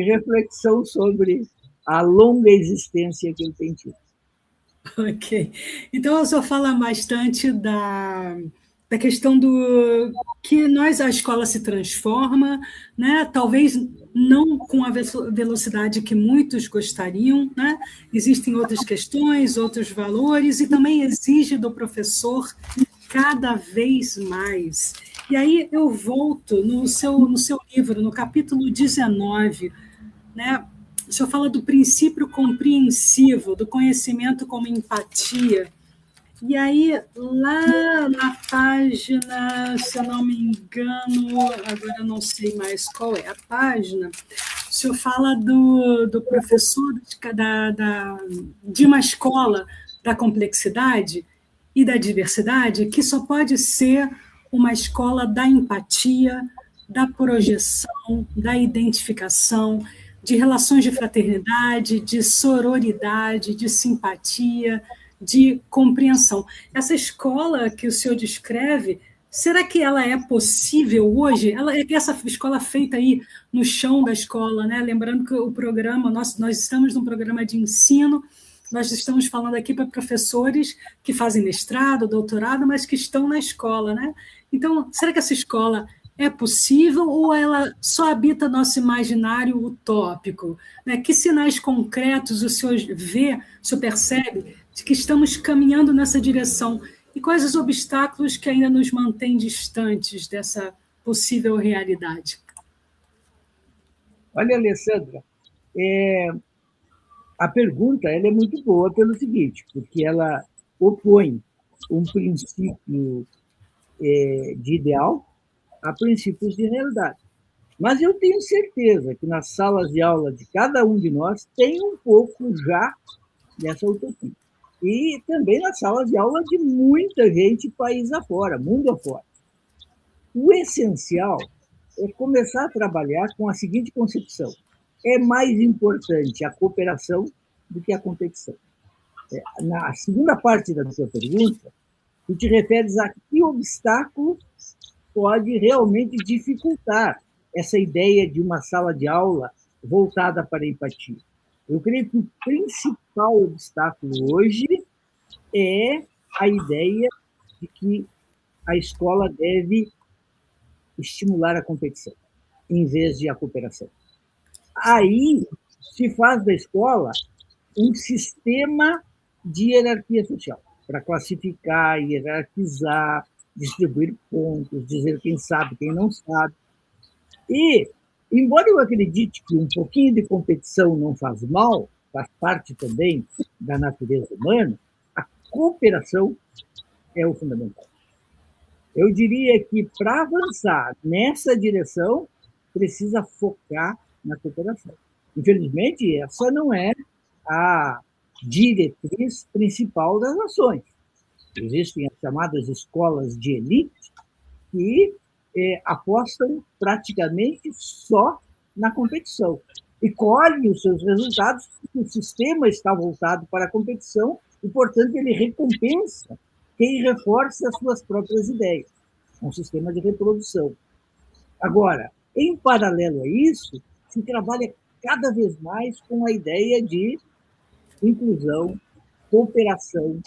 reflexão sobre a longa existência que ele tem tido. Ok. Então, o senhor fala bastante da questão do que a escola se transforma, né? Talvez não com a velocidade que muitos gostariam, né? Existem outras questões, outros valores, e também exige do professor cada vez mais. E aí eu volto no seu livro, no capítulo 19, né? O senhor fala do princípio compreensivo, do conhecimento como empatia. E aí, lá na página, se eu não me engano, agora eu não sei mais qual é a página, o senhor fala do professor de uma escola da complexidade e da diversidade, que só pode ser uma escola da empatia, da projeção, da identificação, de relações de fraternidade, de sororidade, de simpatia, de compreensão. Essa escola que o senhor descreve, será que ela é possível hoje? Essa escola feita aí no chão da escola, né? Lembrando que o programa, nós estamos num programa de ensino, nós estamos falando aqui para professores que fazem mestrado, doutorado, mas que estão na escola, né? Então, será que essa escola é possível ou ela só habita nosso imaginário utópico? Né? Que sinais concretos o senhor vê, o senhor percebe de que estamos caminhando nessa direção? E quais os obstáculos que ainda nos mantêm distantes dessa possível realidade? Olha, Alessandra, a pergunta ela é muito boa pelo seguinte, porque ela opõe um princípio de ideal a princípios de realidade. Mas eu tenho certeza que nas salas de aula de cada um de nós tem um pouco já dessa utopia. E também nas salas de aula de muita gente país afora, mundo afora. O essencial é começar a trabalhar com a seguinte concepção: é mais importante a cooperação do que a competição. Na segunda parte da sua pergunta, tu te referes a que obstáculo pode realmente dificultar essa ideia de uma sala de aula voltada para a empatia. Eu creio que o principal obstáculo hoje é a ideia de que a escola deve estimular a competição, em vez de a cooperação. Aí se faz da escola um sistema de hierarquia social, para classificar, hierarquizar, distribuir pontos, dizer quem sabe, quem não sabe. E, embora eu acredite que um pouquinho de competição não faz mal, faz parte também da natureza humana, a cooperação é o fundamental. Eu diria que, para avançar nessa direção, precisa focar na cooperação. Infelizmente, essa não é a diretriz principal das nações. Existem as chamadas escolas de elite que apostam praticamente só na competição e colhem os seus resultados porque o sistema está voltado para a competição e, portanto, ele recompensa quem reforça as suas próprias ideias. É um sistema de reprodução. Agora, em paralelo a isso, se trabalha cada vez mais com a ideia de inclusão, cooperação,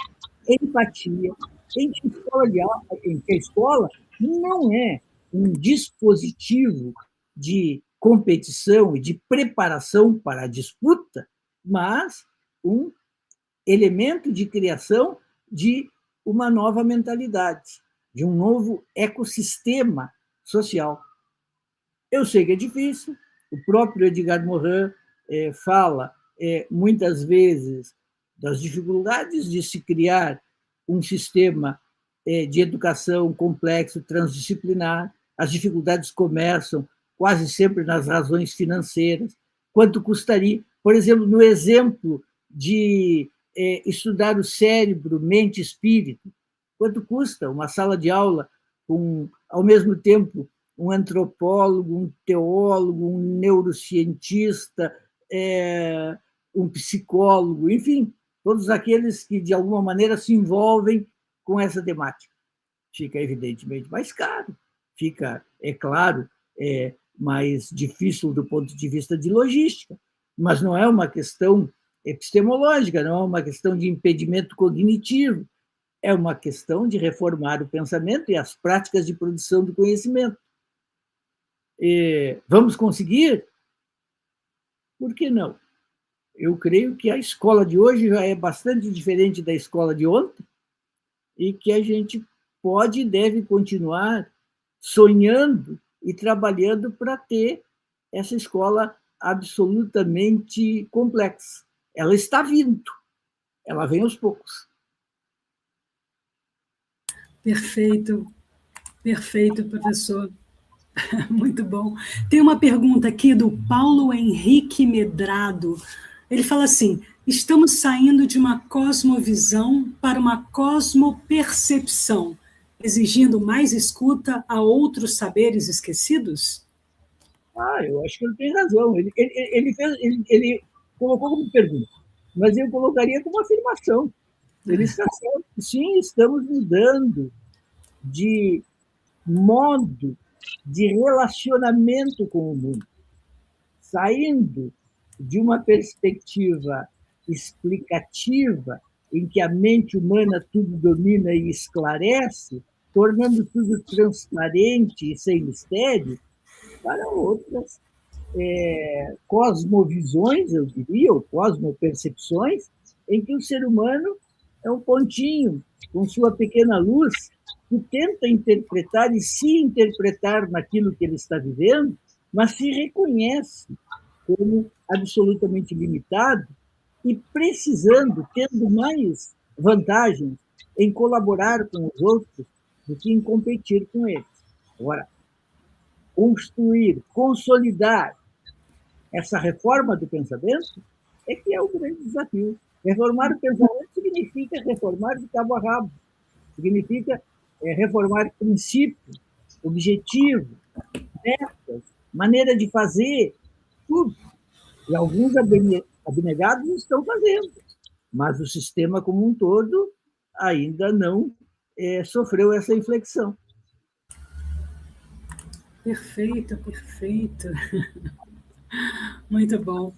empatia, em que a escola não é um dispositivo de competição e de preparação para a disputa, mas um elemento de criação de uma nova mentalidade, de um novo ecossistema social. Eu sei que é difícil, o próprio Edgar Morin fala muitas vezes das dificuldades de se criar um sistema de educação complexo, transdisciplinar. As dificuldades começam quase sempre nas razões financeiras. Quanto custaria? Por exemplo, no exemplo de estudar o cérebro, mente e espírito, quanto custa uma sala de aula com, ao mesmo tempo, um antropólogo, um teólogo, um neurocientista, um psicólogo, enfim, todos aqueles que, de alguma maneira, se envolvem com essa temática. Fica, evidentemente, mais caro, fica, é claro, mais difícil do ponto de vista de logística, mas não é uma questão epistemológica, não é uma questão de impedimento cognitivo, é uma questão de reformar o pensamento e as práticas de produção do conhecimento. Vamos conseguir? Por que não? Eu creio que a escola de hoje já é bastante diferente da escola de ontem e que a gente pode e deve continuar sonhando e trabalhando para ter essa escola absolutamente complexa. Ela está vindo, ela vem aos poucos. Perfeito, perfeito, professor. Muito bom. Tem uma pergunta aqui do Paulo Henrique Medrado. Ele fala assim: estamos saindo de uma cosmovisão para uma cosmopercepção, exigindo mais escuta a outros saberes esquecidos? Eu acho que ele tem razão. Ele colocou como pergunta, mas eu colocaria como afirmação. Ele está certo. Sim, estamos mudando de modo de relacionamento com o mundo, saindo de uma perspectiva explicativa, em que a mente humana tudo domina e esclarece, tornando tudo transparente e sem mistério, para outras cosmovisões, eu diria, ou cosmopercepções, em que o ser humano é um pontinho com sua pequena luz que tenta interpretar e se interpretar naquilo que ele está vivendo, mas se reconhece como absolutamente limitado e precisando, tendo mais vantagens em colaborar com os outros do que em competir com eles. Agora, construir, consolidar essa reforma do pensamento é que é o grande desafio. Reformar o pensamento significa reformar de cabo a rabo, significa reformar princípios, objetivos, metas, maneira de fazer, tudo. E alguns abnegados estão fazendo, mas o sistema como um todo ainda não sofreu essa inflexão. Perfeito, perfeito. Muito bom.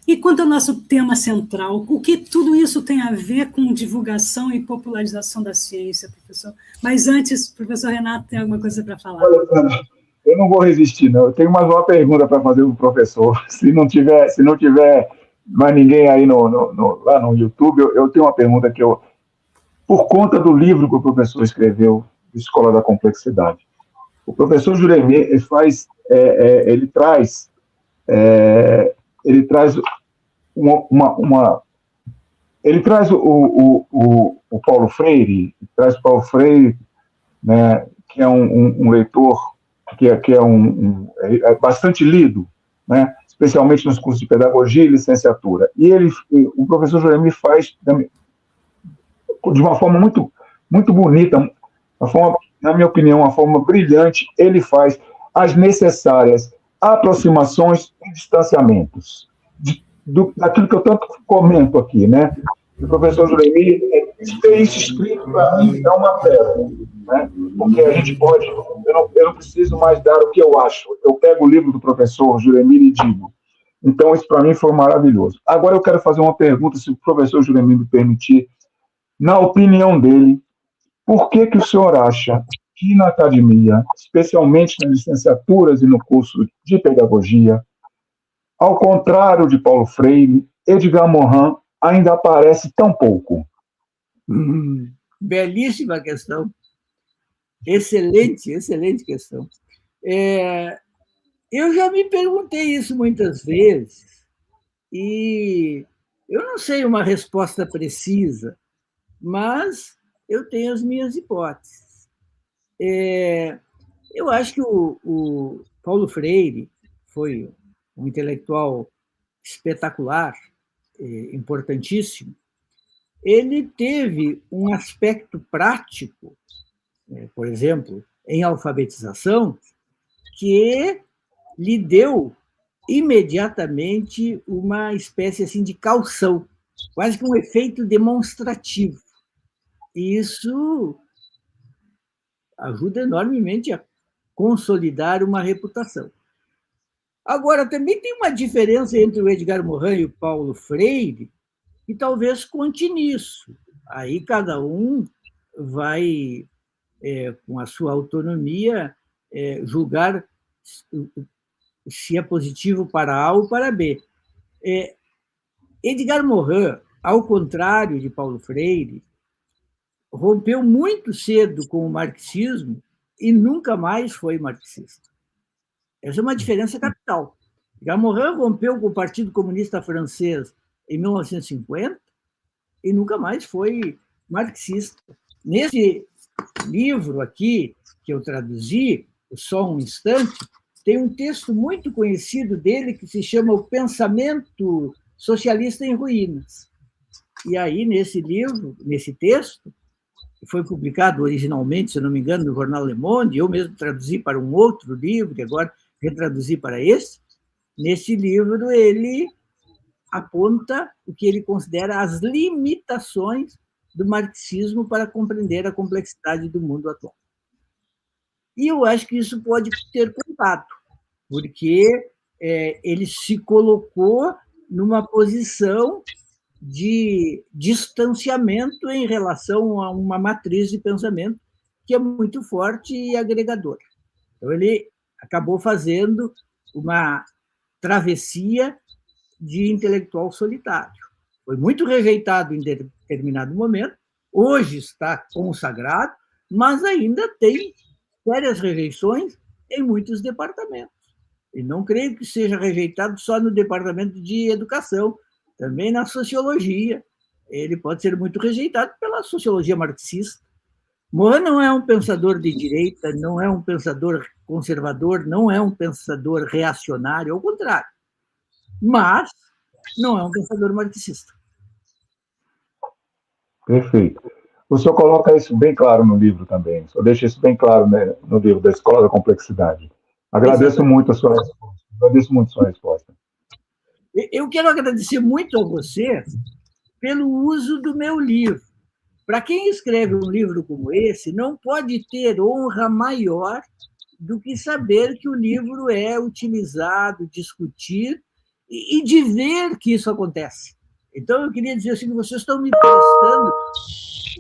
E quanto ao nosso tema central, o que tudo isso tem a ver com divulgação e popularização da ciência, professor? Mas antes, professor Renato, tem alguma coisa para falar? Olha, eu não vou resistir, não. Eu tenho mais uma pergunta para fazer para o professor. Se não tiver mais ninguém aí lá no YouTube, eu tenho uma pergunta que por conta do livro que o professor escreveu, Escola da Complexidade, o professor Juremir ele traz o Paulo Freire, né, que é um leitor que é bastante lido, né, especialmente nos cursos de pedagogia e licenciatura. E o professor Juremir faz de uma forma muito, muito bonita, na minha opinião, uma forma brilhante, ele faz as necessárias aproximações e distanciamentos daquilo que eu tanto comento aqui, né? O professor Juremir tem isso escrito para mim, é uma pérola, né? Porque a gente pode, eu não preciso mais dar o que eu acho, eu pego o livro do professor Juremir e digo. Então, isso para mim foi maravilhoso. Agora eu quero fazer uma pergunta, se o professor Juremir me permitir, na opinião dele, por que o senhor acha que na academia, especialmente nas licenciaturas e no curso de pedagogia, ao contrário de Paulo Freire, Edgar Morin ainda aparece tão pouco? Belíssima questão. Excelente, excelente questão. Eu já me perguntei isso muitas vezes e eu não sei uma resposta precisa, mas eu tenho as minhas hipóteses. Eu acho que o Paulo Freire foi um intelectual espetacular, importantíssimo. Ele teve um aspecto prático, por exemplo, em alfabetização, que lhe deu imediatamente uma espécie assim de caução, quase que um efeito demonstrativo. E isso ajuda enormemente a consolidar uma reputação. Agora, também tem uma diferença entre o Edgar Morin e o Paulo Freire, que talvez conte nisso. Aí cada um vai, com a sua autonomia, julgar se é positivo para A ou para B. Edgar Morin, ao contrário de Paulo Freire, rompeu muito cedo com o marxismo e nunca mais foi marxista. Essa é uma diferença capital. Edgar Morin rompeu com o Partido Comunista Francês em 1950 e nunca mais foi marxista. Nesse livro aqui, que eu traduzi, Só um Instante, tem um texto muito conhecido dele que se chama O Pensamento Socialista em Ruínas. E aí, nesse livro, nesse texto, que foi publicado originalmente, se não me engano, no jornal Le Monde, eu mesmo traduzi para um outro livro, que agora retraduzi para esse, nesse livro ele aponta o que ele considera as limitações do marxismo para compreender a complexidade do mundo atual. E eu acho que isso pode ter contado, porque ele se colocou numa posição de distanciamento em relação a uma matriz de pensamento que é muito forte e agregadora. Então, ele acabou fazendo uma travessia de intelectual solitário. Foi muito rejeitado em determinado momento, hoje está consagrado, mas ainda tem sérias rejeições em muitos departamentos. E não creio que seja rejeitado só no departamento de educação, também na sociologia. Ele pode ser muito rejeitado pela sociologia marxista. Morin não é um pensador de direita, não é um pensador conservador, não é um pensador reacionário, ao contrário. Mas não é um pensador marxista. Perfeito. O senhor coloca isso bem claro no livro também. O senhor deixa isso bem claro, né, no livro da Escola da Complexidade. Agradeço muito a sua resposta. Agradeço muito a sua resposta. Eu quero agradecer muito a você pelo uso do meu livro. Para quem escreve um livro como esse, não pode ter honra maior do que saber que o livro é utilizado, discutido e de ver que isso acontece. Então, eu queria dizer assim, que vocês estão me prestando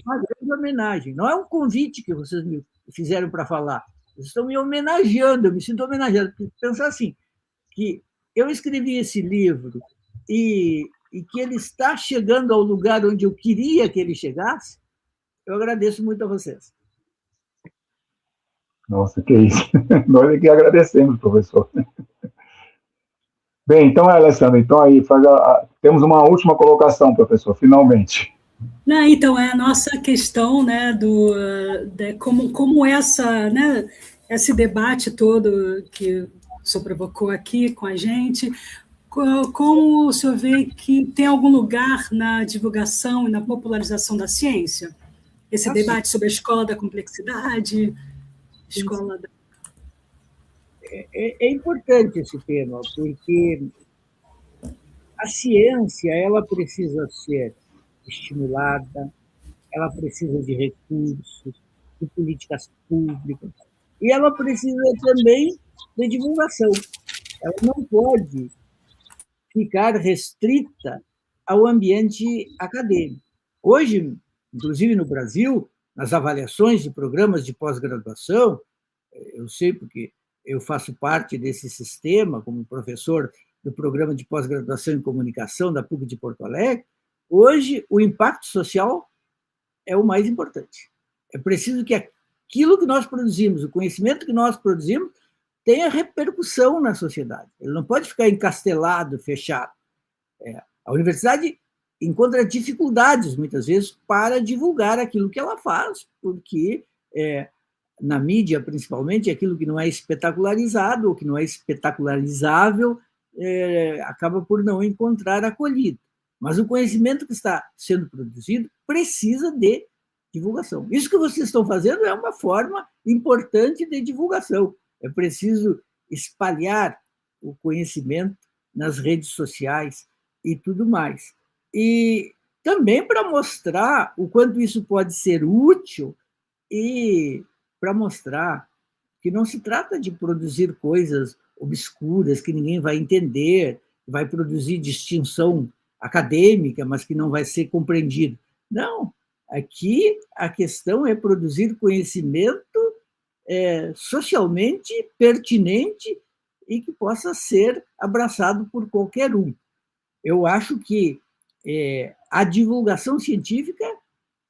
uma grande homenagem. Não é um convite que vocês me fizeram para falar. Vocês estão me homenageando, eu me sinto homenageado. Pensar assim, que eu escrevi esse livro e que ele está chegando ao lugar onde eu queria que ele chegasse, eu agradeço muito a vocês. Nossa, que isso. Nós é que agradecemos, professor. Bem, então, Alessandra, então aí temos uma última colocação, professor, finalmente. Então, é a nossa questão, né, como essa, né, esse debate todo que o senhor provocou aqui com a gente, como o senhor vê que tem algum lugar na divulgação e na popularização da ciência? Esse debate sobre a escola da complexidade, escola da... É importante esse tema, porque a ciência ela precisa ser estimulada, ela precisa de recursos, de políticas públicas, e ela precisa também de divulgação. Ela não pode ficar restrita ao ambiente acadêmico. Hoje, inclusive no Brasil, nas avaliações de programas de pós-graduação, eu sei porque eu faço parte desse sistema como professor do programa de pós-graduação em comunicação da PUC de Porto Alegre, hoje o impacto social é o mais importante. É preciso que aquilo que nós produzimos, o conhecimento que nós produzimos, tenha repercussão na sociedade. Ele não pode ficar encastelado, fechado. A universidade encontra dificuldades, muitas vezes, para divulgar aquilo que ela faz, porque na mídia, principalmente, aquilo que não é espetacularizado ou que não é espetacularizável acaba por não encontrar acolhida. Mas o conhecimento que está sendo produzido precisa de divulgação. Isso que vocês estão fazendo é uma forma importante de divulgação. É preciso espalhar o conhecimento nas redes sociais e tudo mais. E também para mostrar o quanto isso pode ser útil e para mostrar que não se trata de produzir coisas obscuras que ninguém vai entender, vai produzir distinção acadêmica, mas que não vai ser compreendido. Não, aqui a questão é produzir conhecimento socialmente pertinente e que possa ser abraçado por qualquer um. Eu acho que a divulgação científica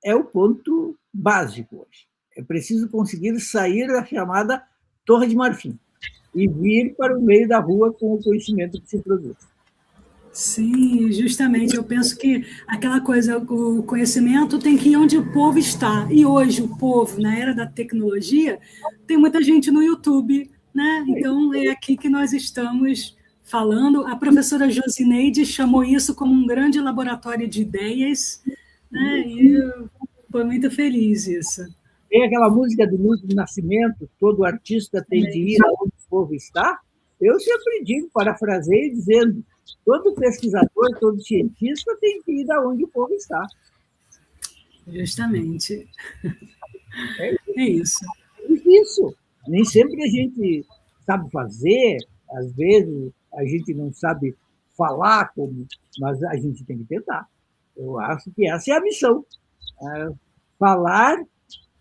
é o ponto básico hoje. É preciso conseguir sair da chamada Torre de Marfim e vir para o meio da rua com o conhecimento que se produz. Sim, justamente. Eu penso que aquela coisa, o conhecimento tem que ir onde o povo está. E hoje o povo, na era da tecnologia, tem muita gente no YouTube, né? Então é aqui que nós estamos falando. A professora Josineide chamou isso como um grande laboratório de ideias, né? E foi muito feliz isso. Tem aquela música do Milton Nascimento, todo artista tem de ir aonde o povo está. Eu sempre digo, parafraseio, dizendo, todo pesquisador, todo cientista tem que ir aonde o povo está. Justamente. É isso. É difícil. Nem sempre a gente sabe fazer, às vezes a gente não sabe falar como, mas a gente tem que tentar. Eu acho que essa é a missão. Falar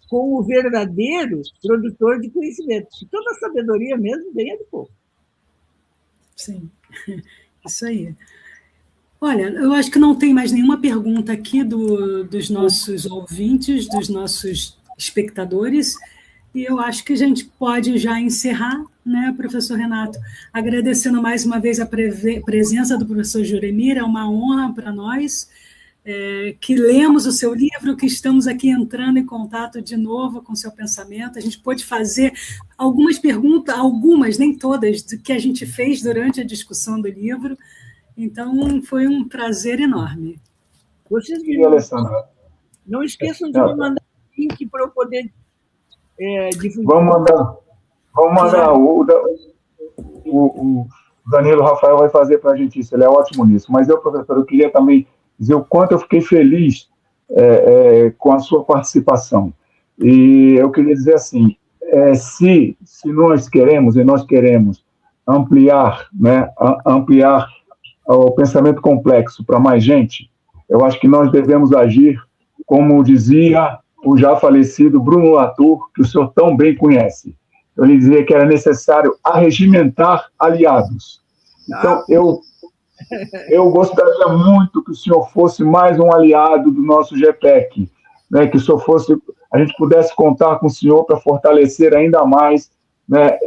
com o verdadeiro produtor de conhecimento. E toda a sabedoria mesmo vem do povo. Sim, isso aí. Olha, eu acho que não tem mais nenhuma pergunta aqui dos nossos ouvintes, dos nossos espectadores, e eu acho que a gente pode já encerrar, né, professor Renato? Agradecendo mais uma vez a presença do professor Juremir, é uma honra para nós, que lemos o seu livro, que estamos aqui entrando em contato de novo com o seu pensamento. A gente pôde fazer algumas perguntas, algumas, nem todas, do que a gente fez durante a discussão do livro. Então, foi um prazer enorme. Vocês não esqueçam de me mandar o link para eu poder divulgar. Vamos mandar. O Danilo Rafael vai fazer para a gente isso, ele é ótimo nisso. Mas professor, eu queria também dizer o quanto eu fiquei feliz com a sua participação. E eu queria dizer assim, se nós queremos, e nós queremos ampliar, né, ampliar o pensamento complexo para mais gente, eu acho que nós devemos agir como dizia o já falecido Bruno Latour, que o senhor tão bem conhece. Ele dizia que era necessário arregimentar aliados. Então, eu gostaria muito que o senhor fosse mais um aliado do nosso GPEC, né, que o senhor a gente pudesse contar com o senhor para fortalecer ainda mais, né,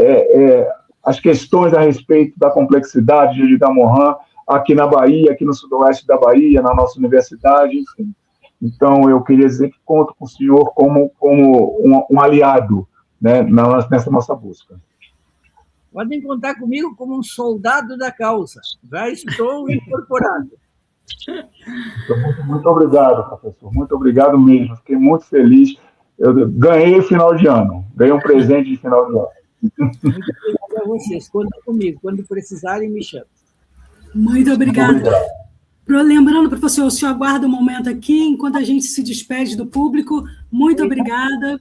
as questões a respeito da complexidade de Gamorrã, aqui na Bahia, aqui no sudoeste da Bahia, na nossa universidade, enfim. Então, eu queria dizer que conto com o senhor como um aliado, né, nessa nossa busca. Podem contar comigo como um soldado da causa. Já estou incorporado. Muito obrigado, professor. Muito obrigado mesmo. Fiquei muito feliz. Eu ganhei final de ano. Ganhei um presente de final de ano. Muito obrigado a vocês. Contem comigo. Quando precisarem, me chamem. Muito obrigada. Lembrando, professor, o senhor aguarda um momento aqui, enquanto a gente se despede do público. Muito obrigada.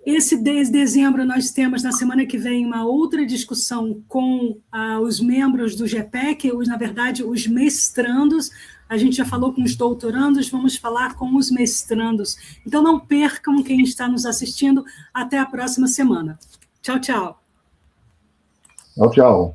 Esse dezembro nós temos, na semana que vem, uma outra discussão com os membros do GPEC, na verdade, os mestrandos. A gente já falou com os doutorandos, vamos falar com os mestrandos. Então, não percam quem está nos assistindo. Até a próxima semana. Tchau, tchau. Tchau, tchau.